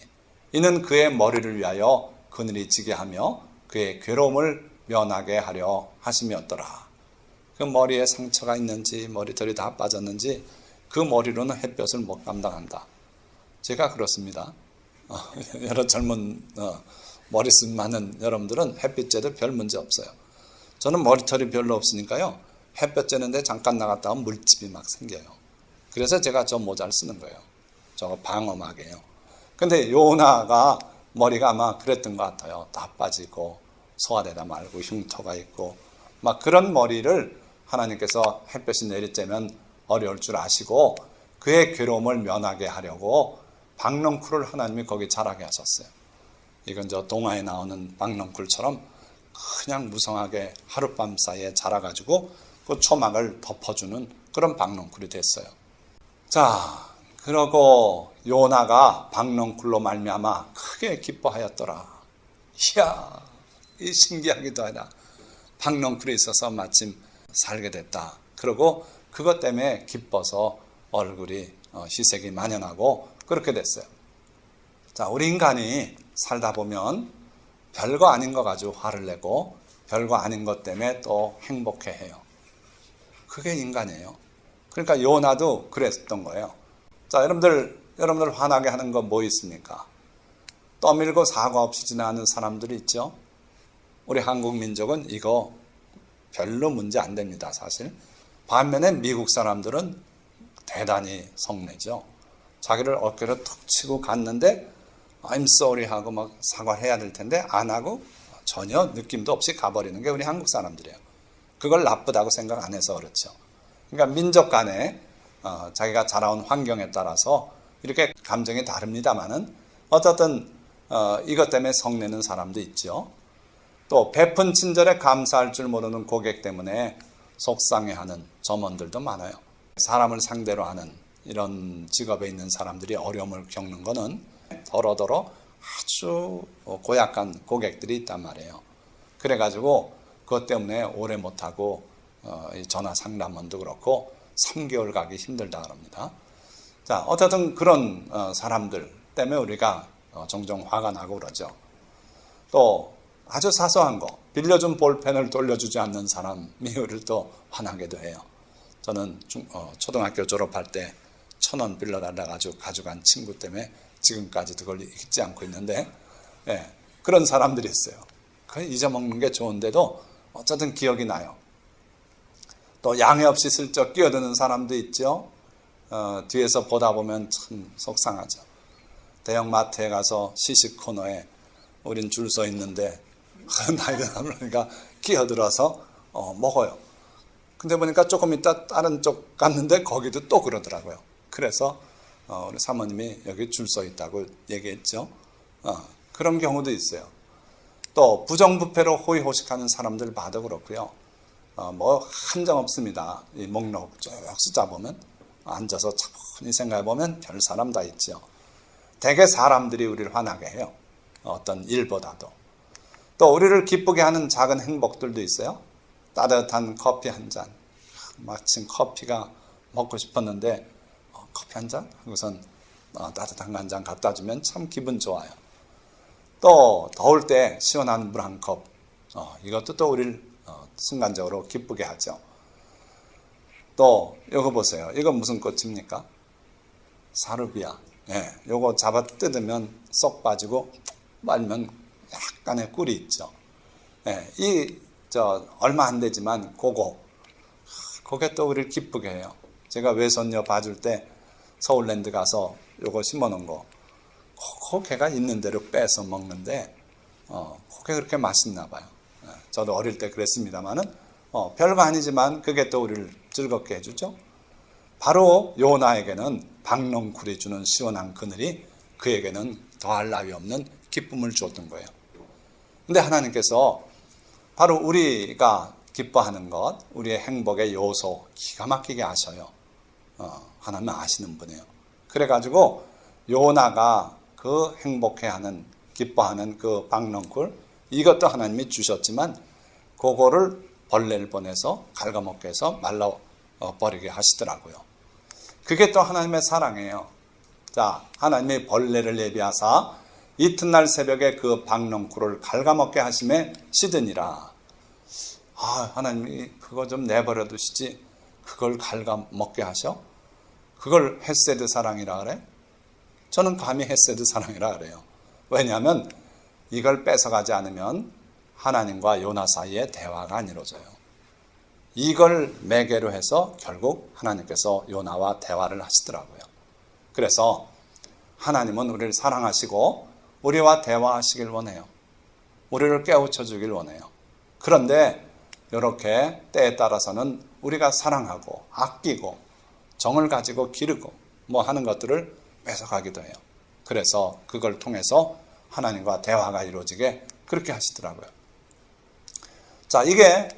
이는 그의 머리를 위하여 그늘이 지게 하며 그의 괴로움을 면하게 하려 하심이었더라. 그 머리에 상처가 있는지 머리털이 다 빠졌는지 그 머리로는 햇볕을 못 감당한다. 제가 그렇습니다. 여러 젊은 머리숱 많은 여러분들은 햇빛 쬐도 별 문제 없어요. 저는 머리털이 별로 없으니까요, 햇볕 쬐는데 잠깐 나갔다 오면 물집이 막 생겨요. 그래서 제가 저 모자를 쓰는 거예요. 저거 방어막이에요. 근데 요나가 머리가 아마 그랬던 것 같아요. 다 빠지고 소화되다 말고 흉터가 있고 막 그런 머리를 하나님께서 햇볕이 내리쬐면 어려울 줄 아시고 그의 괴로움을 면하게 하려고 박넝쿨을 하나님이 거기 자라게 하셨어요. 이건 저 동화에 나오는 박넝쿨처럼 그냥 무성하게 하룻밤 사이에 자라가지고 그 초막을 덮어주는 그런 박넝쿨이 됐어요. 자, 그러고 요나가 박넝쿨로 말미암아 크게 기뻐하였더라. 이야, 이 신기하기도 하다. 박넝쿨이 있어서 마침 살게 됐다. 그러고 그것 때문에 기뻐서 얼굴이 희색이 만연하고 그렇게 됐어요. 자, 우리 인간이 살다 보면 별거 아닌 거 가지고 화를 내고 별거 아닌 것 때문에 또 행복해해요. 그게 인간이에요. 그러니까 요나도 그랬던 거예요. 자, 여러분들 화나게 하는 거 뭐 있습니까? 떠밀고 사과 없이 지나가는 사람들이 있죠. 우리 한국 민족은 이거 별로 문제 안 됩니다, 사실. 반면에 미국 사람들은 대단히 성내죠. 자기를 어깨로 툭 치고 갔는데 I'm sorry 하고 막 사과를 해야 될 텐데 안 하고 전혀 느낌도 없이 가버리는 게 우리 한국 사람들이에요. 그걸 나쁘다고 생각 안 해서 그렇죠. 그러니까 민족 간에 자기가 자라온 환경에 따라서 이렇게 감정이 다릅니다만은 어쨌든 이것 때문에 성내는 사람도 있죠. 또 베푼 친절에 감사할 줄 모르는 고객 때문에 속상해하는 점원들도 많아요. 사람을 상대로 하는 이런 직업에 있는 사람들이 어려움을 겪는 것은 더러더러 아주 고약한 고객들이 있단 말이에요. 그래가지고 그것 때문에 오래 못하고 전화 상담원도 그렇고 3개월 가기 힘들다 그럽니다. 자, 어쨌든 그런 사람들 때문에 우리가 종종 화가 나고 그러죠. 또 아주 사소한 거, 빌려준 볼펜을 돌려주지 않는 사람이 우리를 또 화나게도 해요. 저는 초등학교 졸업할 때 1,000원 빌려달라고 가져간 친구 때문에 지금까지도 그걸 잊지 않고 있는데, 예, 그런 사람들이 있어요. 그걸 잊어먹는 게 좋은데도 어쨌든 기억이 나요. 또 양해 없이 슬쩍 끼어드는 사람도 있죠. 뒤에서 보다 보면 참 속상하죠. 대형 마트에 가서 시식 코너에 우린 줄 서 있는데 나이가 나니까 끼어들어서 먹어요. 근데 보니까 조금 있다 다른 쪽 갔는데 거기도 또 그러더라고요. 그래서 우리 사모님이 여기 줄 서 있다고 얘기했죠. 그런 경우도 있어요. 또 부정부패로 호의호식하는 사람들 봐도 그렇고요. 뭐 한정 없습니다. 이 목록 쭉 숫자 보면 앉아서 차분히 생각해 보면 별 사람 다 있죠. 대개 사람들이 우리를 화나게 해요. 어떤 일보다도. 또 우리를 기쁘게 하는 작은 행복들도 있어요. 따뜻한 커피 한 잔. 마침 커피가 먹고 싶었는데 커피 한 잔? 하고선 따뜻한 거 한 잔 갖다 주면 참 기분 좋아요. 또 더울 때 시원한 물 한 컵. 이것도 또 우리를 순간적으로 기쁘게 하죠. 또 이거 보세요. 이건 무슨 꽃입니까? 사르비아. 예, 요거 잡아 뜯으면 쏙 빠지고 말면 약간의 꿀이 있죠. 예, 얼마 안 되지만 그게 또 우리를 기쁘게 해요. 제가 외손녀 봐줄 때 서울랜드 가서 요거 심어놓은 거, 걔가 있는 대로 빼서 먹는데, 그게 그렇게 맛있나 봐요. 저도 어릴 때 그랬습니다만은, 별거 아니지만 그게 또 우리를 즐겁게 해주죠. 바로 요나에게는 박넝쿨이 주는 시원한 그늘이 그에게는 더할 나위 없는 기쁨을 주었던 거예요. 근데 하나님께서 바로 우리가 기뻐하는 것, 우리의 행복의 요소 기가 막히게 아셔요. 하나님은 아시는 분이에요. 그래가지고 요나가 그 행복해하는, 기뻐하는 그 박넝쿨, 이것도 하나님이 주셨지만 그거를 벌레를 보내서 갉아먹게 해서 말라버리게 하시더라고요. 그게 또 하나님의 사랑이에요. 자, 하나님이 벌레를 예비하사 이튿날 새벽에 그 박넝쿨을 갉아먹게 하심에 시드니라. 하나님이 그거 좀 내버려 두시지 그걸 갉아먹게 하셔? 그걸 헤세드 사랑이라 그래? 저는 감히 헤세드 사랑이라 그래요. 왜냐하면 이걸 뺏어가지 않으면 하나님과 요나 사이에 대화가 안 이루어져요. 이걸 매개로 해서 결국 하나님께서 요나와 대화를 하시더라고요. 그래서 하나님은 우리를 사랑하시고 우리와 대화하시길 원해요. 우리를 깨우쳐 주길 원해요. 그런데 이렇게 때에 따라서는 우리가 사랑하고 아끼고 정을 가지고 기르고 뭐 하는 것들을 뺏어가기도 해요. 그래서 그걸 통해서 하나님과 대화가 이루어지게 그렇게 하시더라고요. 자, 이게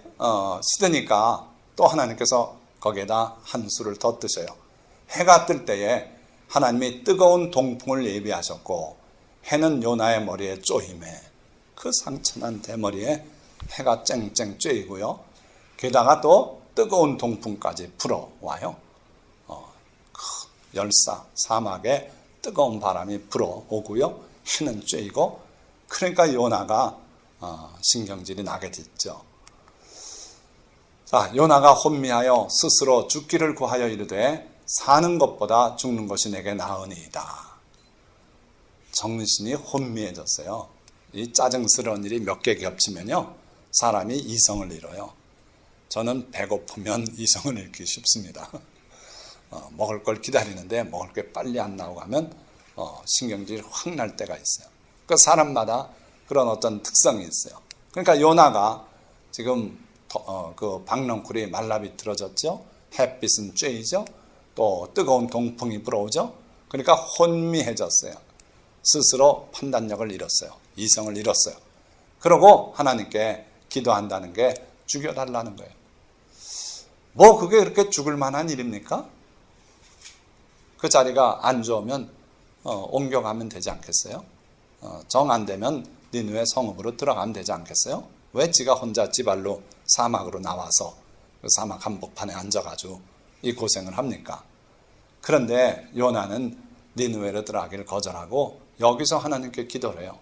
시드니까 또 하나님께서 거기에다 한 수를 더 뜨셔요. 해가 뜰 때에 하나님이 뜨거운 동풍을 예비하셨고 해는 요나의 머리에 쪼임에 그 상처난 대머리에 해가 쨍쨍 쬐이고요. 게다가 또 뜨거운 동풍까지 불어와요. 열사, 사막에 뜨거운 바람이 불어오고요. 해는 쬐이고 그러니까 요나가 신경질이 나게 됐죠. 자, 요나가 혼미하여 스스로 죽기를 구하여 이르되 사는 것보다 죽는 것이 내게 나으니이다. 정신이 혼미해졌어요. 이 짜증스러운 일이 몇 개 겹치면요 사람이 이성을 잃어요. 저는 배고프면 이성을 잃기 쉽습니다. 먹을 걸 기다리는데 먹을 게 빨리 안 나오고 하면 신경질이 확 날 때가 있어요. 그 사람마다 그런 어떤 특성이 있어요. 그러니까 요나가 지금 그 박넝쿨이 말라 비틀어졌죠. 햇빛은 쬐이죠. 또 뜨거운 동풍이 불어오죠. 그러니까 혼미해졌어요. 스스로 판단력을 잃었어요. 이성을 잃었어요. 그러고 하나님께 기도한다는 게 죽여달라는 거예요. 뭐 그게 그렇게 죽을 만한 일입니까? 그 자리가 안 좋으면 옮겨가면 되지 않겠어요? 정 안 되면 니느웨 성읍으로 들어가면 되지 않겠어요? 왜 지가 혼자 지발로 사막으로 나와서 그 사막 한복판에 앉아가지고 이 고생을 합니까? 그런데 요나는 니느웨로 들어가기를 거절하고 여기서 하나님께 기도를 해요.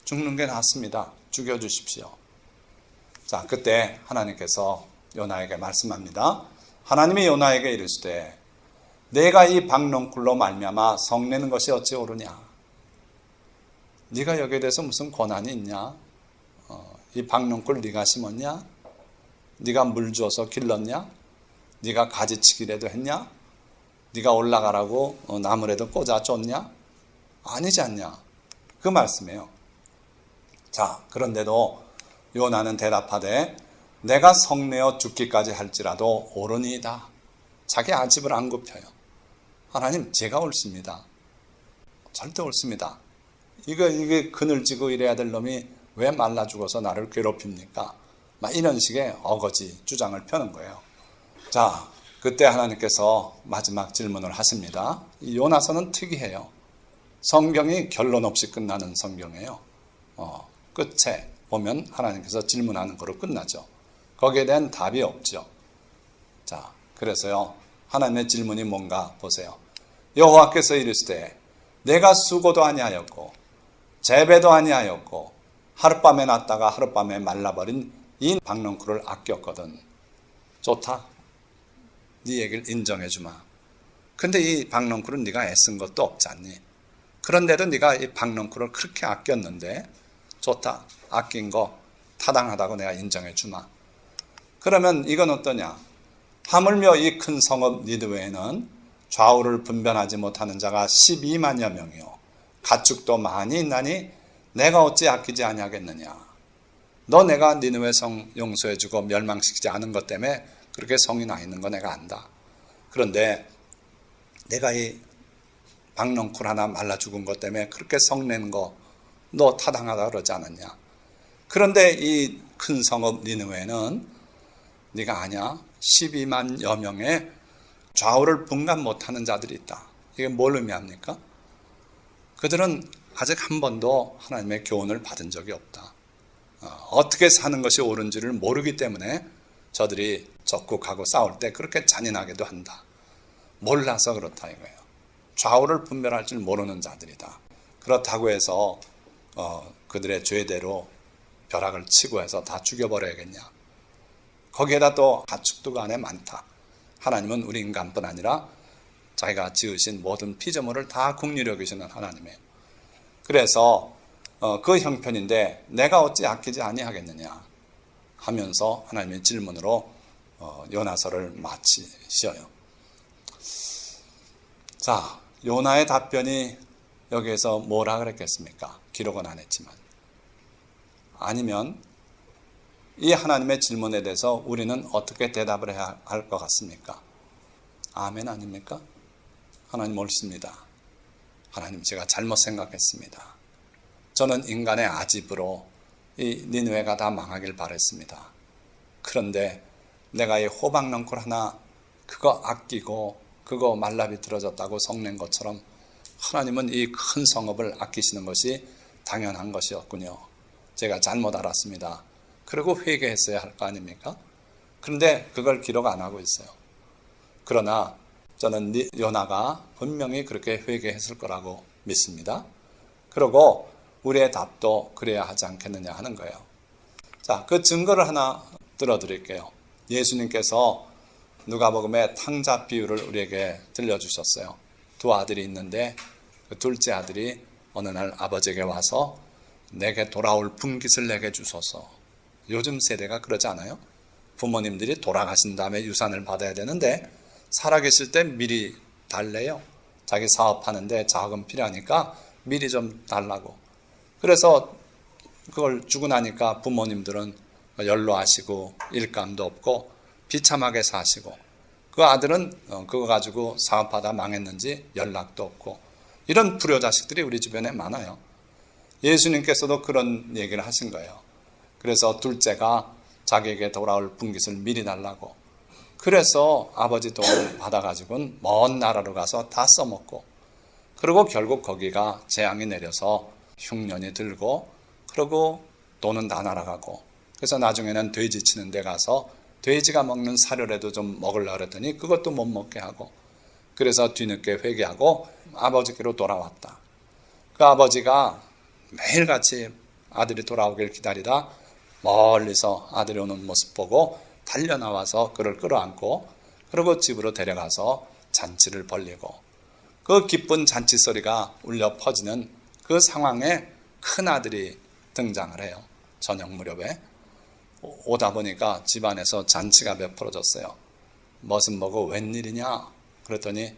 죽는 게 낫습니다. 죽여주십시오. 자, 그때 하나님께서 요나에게 말씀합니다. 하나님이 요나에게 이르시되 내가 이 박넝쿨로 말미암아 성내는 것이 어찌 옳으냐? 네가 여기에 대해서 무슨 권한이 있냐? 이 박넝쿨 네가 심었냐? 네가 물 주어서 길렀냐? 네가 가지치기라도 했냐? 네가 올라가라고 나무라도 꽂아줬냐? 아니지 않냐? 그 말씀이에요. 자, 그런데도 요나는 대답하되 내가 성내어 죽기까지 할지라도 옳으니이다. 자기 아집을 안 굽혀요. 하나님, 제가 옳습니다. 절대 옳습니다. 이게 그늘지고 이래야 될 놈이 왜 말라 죽어서 나를 괴롭힙니까? 막 이런 식의 어거지 주장을 펴는 거예요. 자, 그때 하나님께서 마지막 질문을 하십니다. 이 요나서는 특이해요. 성경이 결론 없이 끝나는 성경이에요. 끝에 보면 하나님께서 질문하는 거로 끝나죠. 거기에 대한 답이 없죠. 자, 그래서요, 하나님의 질문이 뭔가 보세요. 여호와께서 이르시되 내가 수고도 아니하였고 재배도 아니하였고 하룻밤에 났다가 하룻밤에 말라버린 이 박넝쿨을 아꼈거든. 좋다. 네 얘기를 인정해 주마. 근데 이 박넝쿨은 네가 애쓴 것도 없지 않니? 그런데도 네가 이 박넝쿨을 그렇게 아꼈는데 좋다. 아낀 거 타당하다고 내가 인정해 주마. 그러면 이건 어떠냐? 하물며 이 큰 성읍 니느웨에는 좌우를 분별하지 못하는 자가 12만여 명이요 가축도 많이 있나니 내가 어찌 아끼지 아니하겠느냐. 너 내가 니느웨 성 용서해주고 멸망시키지 않은 것 때문에 그렇게 성이 나 있는 거 내가 안다. 그런데 내가 이 박넝쿨 하나 말라 죽은 것 때문에 그렇게 성내는 거 너 타당하다 그러지 않았냐. 그런데 이 큰 성읍 니느웨는 네가 아냐? 12만여 명의 좌우를 분간 못하는 자들이 있다. 이게 뭘 의미합니까? 그들은 아직 한 번도 하나님의 교훈을 받은 적이 없다. 어떻게 사는 것이 옳은지를 모르기 때문에 저들이 적국하고 싸울 때 그렇게 잔인하게도 한다. 몰라서 그렇다 이거예요. 좌우를 분별할 줄 모르는 자들이다. 그렇다고 해서 그들의 죄대로 벼락을 치고 해서 다 죽여버려야겠냐. 거기에다 또 가축도 안에 많다. 하나님은 우리 인간뿐 아니라 자기가 지으신 모든 피조물을 다 긍휼히 여기시는 하나님이에요. 그래서 그 형편인데 내가 어찌 아끼지 아니하겠느냐 하면서 하나님의 질문으로 요나서를 마치셔요. 자, 요나의 답변이 여기에서 뭐라 그랬겠습니까? 기록은 안 했지만. 아니면 이 하나님의 질문에 대해서 우리는 어떻게 대답을 해야 할 것 같습니까? 아멘 아닙니까? 하나님 옳습니다. 하나님 제가 잘못 생각했습니다. 저는 인간의 아집으로 이 니느웨가 다 망하길 바랬습니다. 그런데 내가 이 호박넝쿨 하나 그거 아끼고 그거 말라 비틀어졌다고 성낸 것처럼 하나님은 이 큰 성읍을 아끼시는 것이 당연한 것이었군요. 제가 잘못 알았습니다. 그리고 회개했어야 할 거 아닙니까? 그런데 그걸 기록 안 하고 있어요. 그러나 저는 요나가 분명히 그렇게 회개했을 거라고 믿습니다. 그리고 우리의 답도 그래야 하지 않겠느냐 하는 거예요. 자, 그 증거를 하나 들어드릴게요. 예수님께서 누가복음의 탕자 비유를 우리에게 들려주셨어요. 두 아들이 있는데 그 둘째 아들이 어느 날 아버지에게 와서 내게 돌아올 분깃을 내게 주소서. 요즘 세대가 그러지 않아요? 부모님들이 돌아가신 다음에 유산을 받아야 되는데 살아계실 때 미리 달래요. 자기 사업하는데 자금 필요하니까 미리 좀 달라고. 그래서 그걸 주고 나니까 부모님들은 연로하시고 일감도 없고 비참하게 사시고, 그 아들은 그거 가지고 사업하다 망했는지 연락도 없고, 이런 불효자식들이 우리 주변에 많아요. 예수님께서도 그런 얘기를 하신 거예요. 그래서 둘째가 자기에게 돌아올 분깃을 미리 달라고. 그래서 아버지 돈을 받아가지고는 먼 나라로 가서 다 써먹고, 그리고 결국 거기가 재앙이 내려서 흉년이 들고, 그리고 돈은 다 날아가고, 그래서 나중에는 돼지 치는 데 가서 돼지가 먹는 사료라도 좀 먹으려고 그랬더니 그것도 못 먹게 하고, 그래서 뒤늦게 회개하고 아버지께로 돌아왔다. 그 아버지가 매일같이 아들이 돌아오길 기다리다 멀리서 아들이 오는 모습 보고 달려나와서 그를 끌어안고, 그리고 집으로 데려가서 잔치를 벌리고, 그 기쁜 잔치 소리가 울려 퍼지는 그 상황에 큰아들이 등장을 해요. 저녁 무렵에 오다 보니까 집안에서 잔치가 베풀어졌어요. 무슨 뭐고 웬일이냐 그랬더니,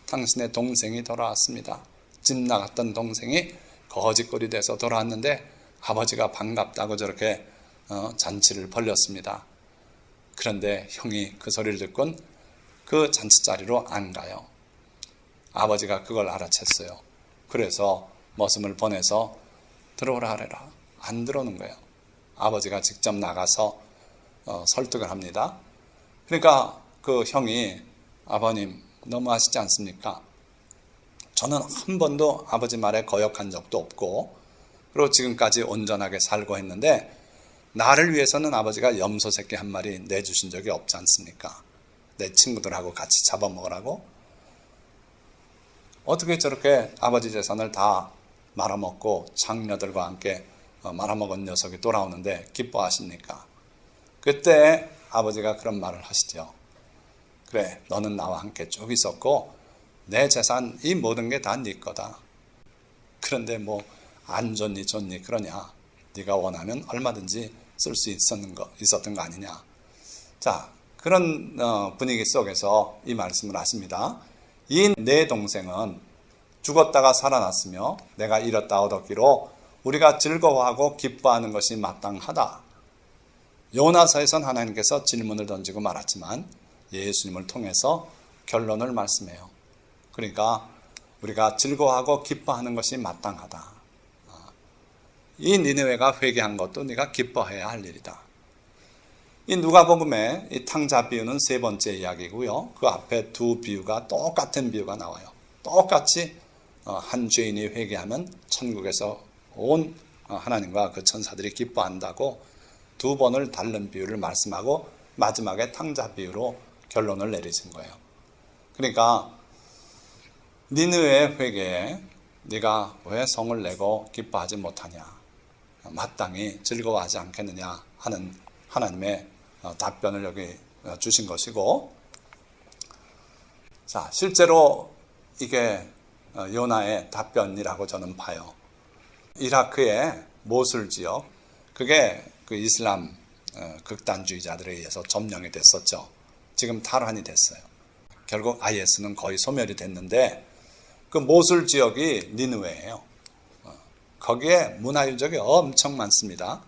당신의 동생이 돌아왔습니다. 집 나갔던 동생이 거짓골이 돼서 돌아왔는데 아버지가 반갑다고 저렇게 잔치를 벌렸습니다. 그런데 형이 그 소리를 듣곤 그 잔치자리로 안 가요. 아버지가 그걸 알아챘어요. 그래서 머슴을 보내서 들어오라 하래라. 안 들어오는 거예요. 아버지가 직접 나가서 설득을 합니다. 그러니까 그 형이, 아버님 너무하시지 않습니까? 저는 한 번도 아버지 말에 거역한 적도 없고, 그리고 지금까지 온전하게 살고 했는데, 나를 위해서는 아버지가 염소 새끼 한 마리 내주신 적이 없지 않습니까? 내 친구들하고 같이 잡아먹으라고. 어떻게 저렇게 아버지 재산을 다 말아먹고 장녀들과 함께 말아먹은 녀석이 돌아오는데 기뻐하십니까? 그때 아버지가 그런 말을 하시죠. 그래, 너는 나와 함께 쭉 있었고 내 재산 이 모든 게 다 네 거다. 그런데 뭐 안 좋니 좋니 그러냐. 네가 원하면 얼마든지 쓸 수 있었던 거 아니냐. 자, 그런 분위기 속에서 이 말씀을 하십니다. 이 내 동생은 죽었다가 살아났으며 내가 잃었다 얻었기로 우리가 즐거워하고 기뻐하는 것이 마땅하다. 요나서에선 하나님께서 질문을 던지고 말았지만 예수님을 통해서 결론을 말씀해요. 그러니까 우리가 즐거워하고 기뻐하는 것이 마땅하다. 이 니느웨가 회개한 것도 네가 기뻐해야 할 일이다. 이 누가복음의 이 탕자 비유는 세 번째 이야기고요. 그 앞에 두 비유가 똑같은 비유가 나와요. 똑같이 한 죄인이 회개하면 천국에서 온 하나님과 그 천사들이 기뻐한다고 두 번을 다른 비유를 말씀하고 마지막에 탕자 비유로 결론을 내리신 거예요. 그러니까 니느웨의 회개에 네가 왜 성을 내고 기뻐하지 못하냐, 마땅히 즐거워하지 않겠느냐 하는 하나님의 답변을 여기 주신 것이고, 자, 실제로 이게 요나의 답변이라고 저는 봐요. 이라크의 모술 지역, 그게 그 이슬람 극단주의자들에 의해서 점령이 됐었죠. 지금 탈환이 됐어요. 결국 IS는 거의 소멸이 됐는데 그 모술 지역이 니느웨예요. 거기에 문화유적이 엄청 많습니다.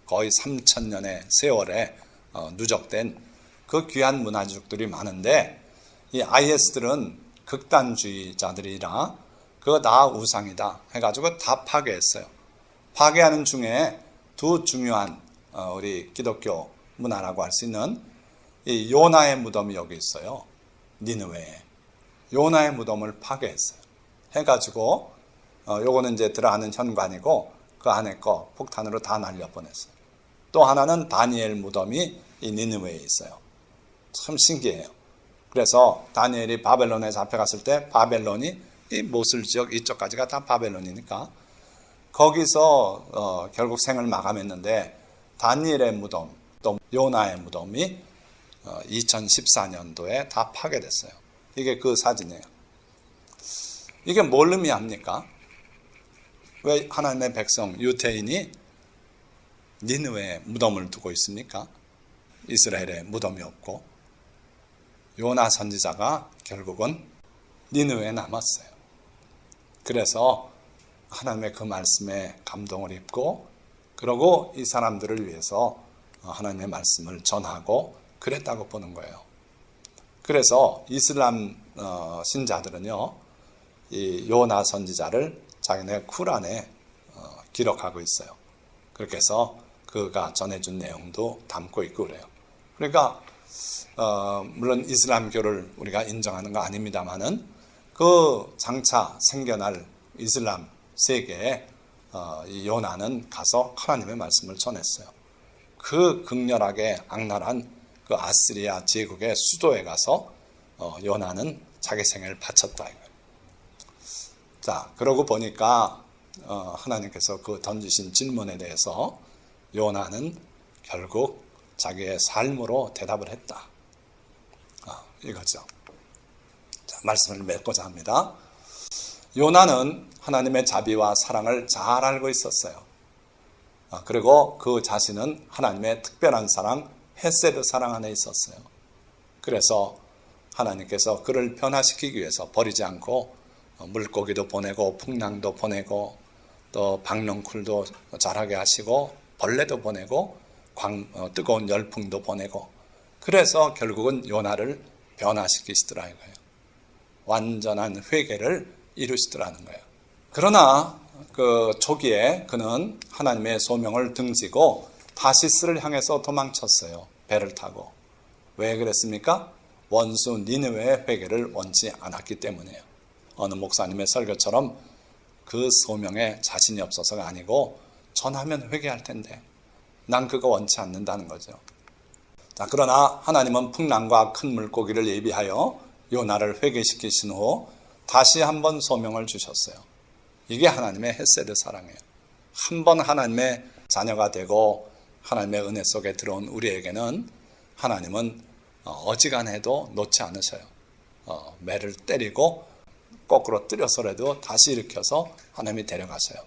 거의 3,000년의 세월에 누적된 그 귀한 문화유적들이 많은데, 이 IS들은 극단주의자들이라 그거 다 우상이다 해가지고 다 파괴했어요. 파괴하는 중에 두 중요한 우리 기독교 문화라고 할 수 있는 이 요나의 무덤이 여기 있어요. 니느웨에 요나의 무덤을 파괴했어요. 해가지고 요거는 이제 들어가는 현관이고 그 안에 거 폭탄으로 다 날려보냈어요. 또 하나는 다니엘 무덤이 이 니느웨에 있어요. 참 신기해요. 그래서 다니엘이 바벨론에 잡혀갔을 때 바벨론이 이 모술 지역 이쪽까지가 다 바벨론이니까 거기서 결국 생을 마감했는데, 다니엘의 무덤 또 요나의 무덤이 2014년도에 다 파괴됐어요. 이게 그 사진이에요. 이게 뭘 의미합니까? 왜 하나님의 백성 유대인이 니느웨에 무덤을 두고 있습니까? 이스라엘에 무덤이 없고. 요나 선지자가 결국은 니느웨에 남았어요. 그래서 하나님의 그 말씀에 감동을 입고 그러고 이 사람들을 위해서 하나님의 말씀을 전하고 그랬다고 보는 거예요. 그래서 이슬람 신자들은요, 이 요나 선지자를 자기네 쿠란에 기록하고 있어요. 그렇게 해서 그가 전해준 내용도 담고 있고 그래요. 그러니까 물론 이슬람교를 우리가 인정하는 거 아닙니다만은 그 장차 생겨날 이슬람 세계에 이 요나는 가서 하나님의 말씀을 전했어요. 그 극렬하게 악랄한 그 아스리아 제국의 수도에 가서 요나는 자기 생애를 바쳤다 이거예요. 자, 그러고 보니까 하나님께서 그 던지신 질문에 대해서 요나는 결국 자기의 삶으로 대답을 했다. 이거죠. 자, 말씀을 맺고자 합니다. 요나는 하나님의 자비와 사랑을 잘 알고 있었어요. 그리고 그 자신은 하나님의 특별한 사랑, 헤세드 사랑 안에 있었어요. 그래서 하나님께서 그를 변화시키기 위해서 버리지 않고 물고기도 보내고 풍랑도 보내고 또 박넝쿨도 자라게 하시고 벌레도 보내고 뜨거운 열풍도 보내고 그래서 결국은 요나를 변화시키시더라 이거예요. 완전한 회개를 이루시더라는 거예요. 그러나 그 초기에 그는 하나님의 소명을 등지고 다시스를 향해서 도망쳤어요. 배를 타고. 왜 그랬습니까? 원수 니느웨의 회개를 원치 않았기 때문이에요. 어느 목사님의 설교처럼 그 소명에 자신이 없어서가 아니고 전하면 회개할 텐데 난 그거 원치 않는다는 거죠. 자, 그러나 하나님은 풍랑과 큰 물고기를 예비하여 요나를 회개시키신 후 다시 한번 소명을 주셨어요. 이게 하나님의 헤세드 사랑이에요. 한번 하나님의 자녀가 되고 하나님의 은혜 속에 들어온 우리에게는 하나님은 어지간해도 놓지 않으셔요. 매를 때리고 거꾸로 때려서라도 다시 일으켜서 하나님이 데려가셔요.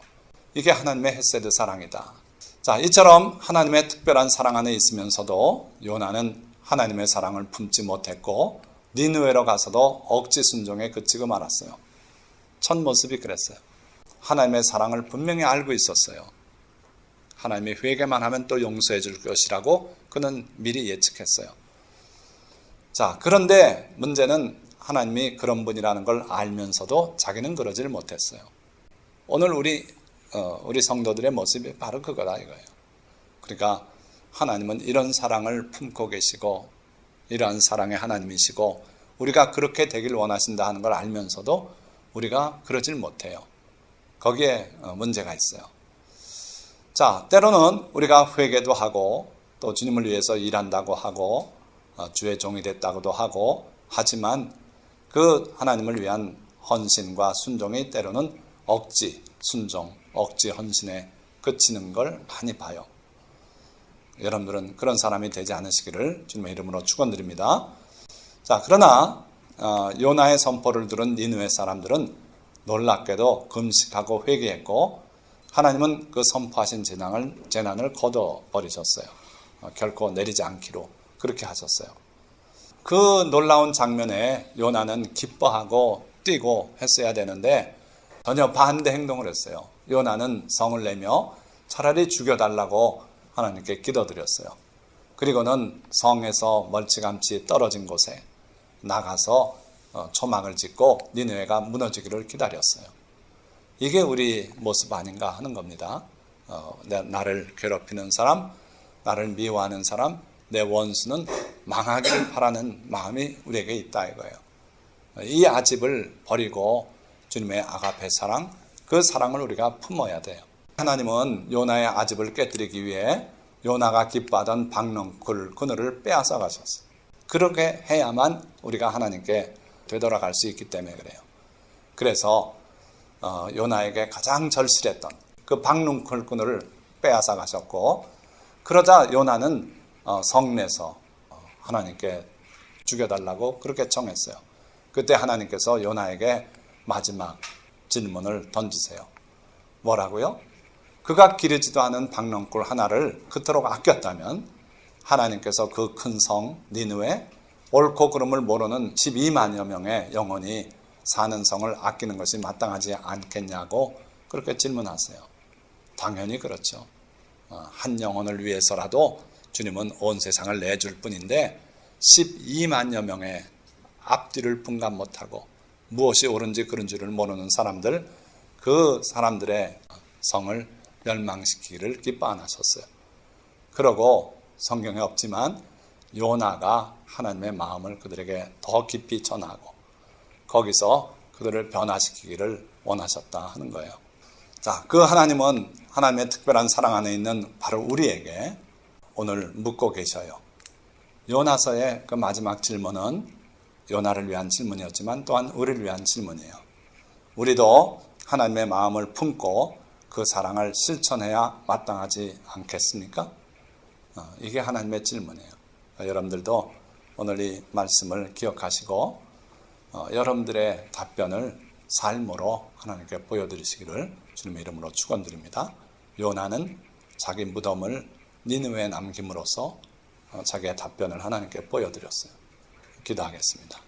이게 하나님의 헤세드 사랑이다. 자, 이처럼 하나님의 특별한 사랑 안에 있으면서도 요나는 하나님의 사랑을 품지 못했고 니느웨로 가서도 억지 순종에 그치고 말았어요. 첫 모습이 그랬어요. 하나님의 사랑을 분명히 알고 있었어요. 하나님이 회개만 하면 또 용서해 줄 것이라고 그는 미리 예측했어요. 자, 그런데 문제는 하나님이 그런 분이라는 걸 알면서도 자기는 그러지를 못했어요. 오늘 우리 성도들의 모습이 바로 그거다 이거예요. 그러니까 하나님은 이런 사랑을 품고 계시고 이러한 사랑의 하나님이시고 우리가 그렇게 되길 원하신다 하는 걸 알면서도 우리가 그러질 못해요. 거기에 문제가 있어요. 자, 때로는 우리가 회개도 하고 또 주님을 위해서 일한다고 하고 주의 종이 됐다고도 하고 하지만 그 하나님을 위한 헌신과 순종이 때로는 억지 순종, 억지 헌신에 그치는 걸 많이 봐요. 여러분들은 그런 사람이 되지 않으시기를 주님의 이름으로 축원드립니다. 자, 그러나 요나의 선포를 들은 니느웨 사람들은 놀랍게도 금식하고 회개했고 하나님은 그 선포하신 재난을 걷어버리셨어요. 결코 내리지 않기로 그렇게 하셨어요. 그 놀라운 장면에 요나는 기뻐하고 뛰고 했어야 되는데 전혀 반대 행동을 했어요. 요나는 성을 내며 차라리 죽여달라고 하나님께 기도드렸어요. 그리고는 성에서 멀찌감치 떨어진 곳에 나가서 초막을 짓고 니느웨가 무너지기를 기다렸어요. 이게 우리 모습 아닌가 하는 겁니다. 나를 괴롭히는 사람, 나를 미워하는 사람, 내 원수는 망하기를 바라는 마음이 우리에게 있다 이거예요. 이 아집을 버리고 주님의 아가페 사랑, 그 사랑을 우리가 품어야 돼요. 하나님은 요나의 아집을 깨뜨리기 위해 요나가 기뻐하던 박넝쿨 그늘을 빼앗아 가셨어요. 그렇게 해야만 우리가 하나님께 되돌아갈 수 있기 때문에 그래요. 그래서 요나에게 가장 절실했던 그 박넝쿨 그늘을 빼앗아 가셨고 그러자 요나는 성내서 하나님께 죽여달라고 그렇게 청했어요. 그때 하나님께서 요나에게 마지막 질문을 던지세요. 뭐라고요? 그가 기르지도 않은 박넝쿨 하나를 그토록 아꼈다면 하나님께서 그 큰 성 니느웨 옳고 그름을 모르는 12만여 명의 영혼이 사는 성을 아끼는 것이 마땅하지 않겠냐고 그렇게 질문하세요. 당연히 그렇죠. 한 영혼을 위해서라도 주님은 온 세상을 내줄 뿐인데 12만여 명의 앞뒤를 분간 못하고 무엇이 옳은지 그른 줄을 모르는 사람들, 그 사람들의 성을 멸망시키기를 기뻐 안 하셨어요. 그러고 성경에 없지만 요나가 하나님의 마음을 그들에게 더 깊이 전하고 거기서 그들을 변화시키기를 원하셨다 하는 거예요. 자, 그 하나님은 하나님의 특별한 사랑 안에 있는 바로 우리에게 오늘 묻고 계셔요. 요나서의 그 마지막 질문은 요나를 위한 질문이었지만 또한 우리를 위한 질문이에요. 우리도 하나님의 마음을 품고 그 사랑을 실천해야 마땅하지 않겠습니까? 이게 하나님의 질문이에요. 여러분들도 오늘 이 말씀을 기억하시고 여러분들의 답변을 삶으로 하나님께 보여드리시기를 주님의 이름으로 축원드립니다. 요나는 자기 무덤을 니느웨에 남김으로써 자기의 답변을 하나님께 보여드렸어요. 기도하겠습니다.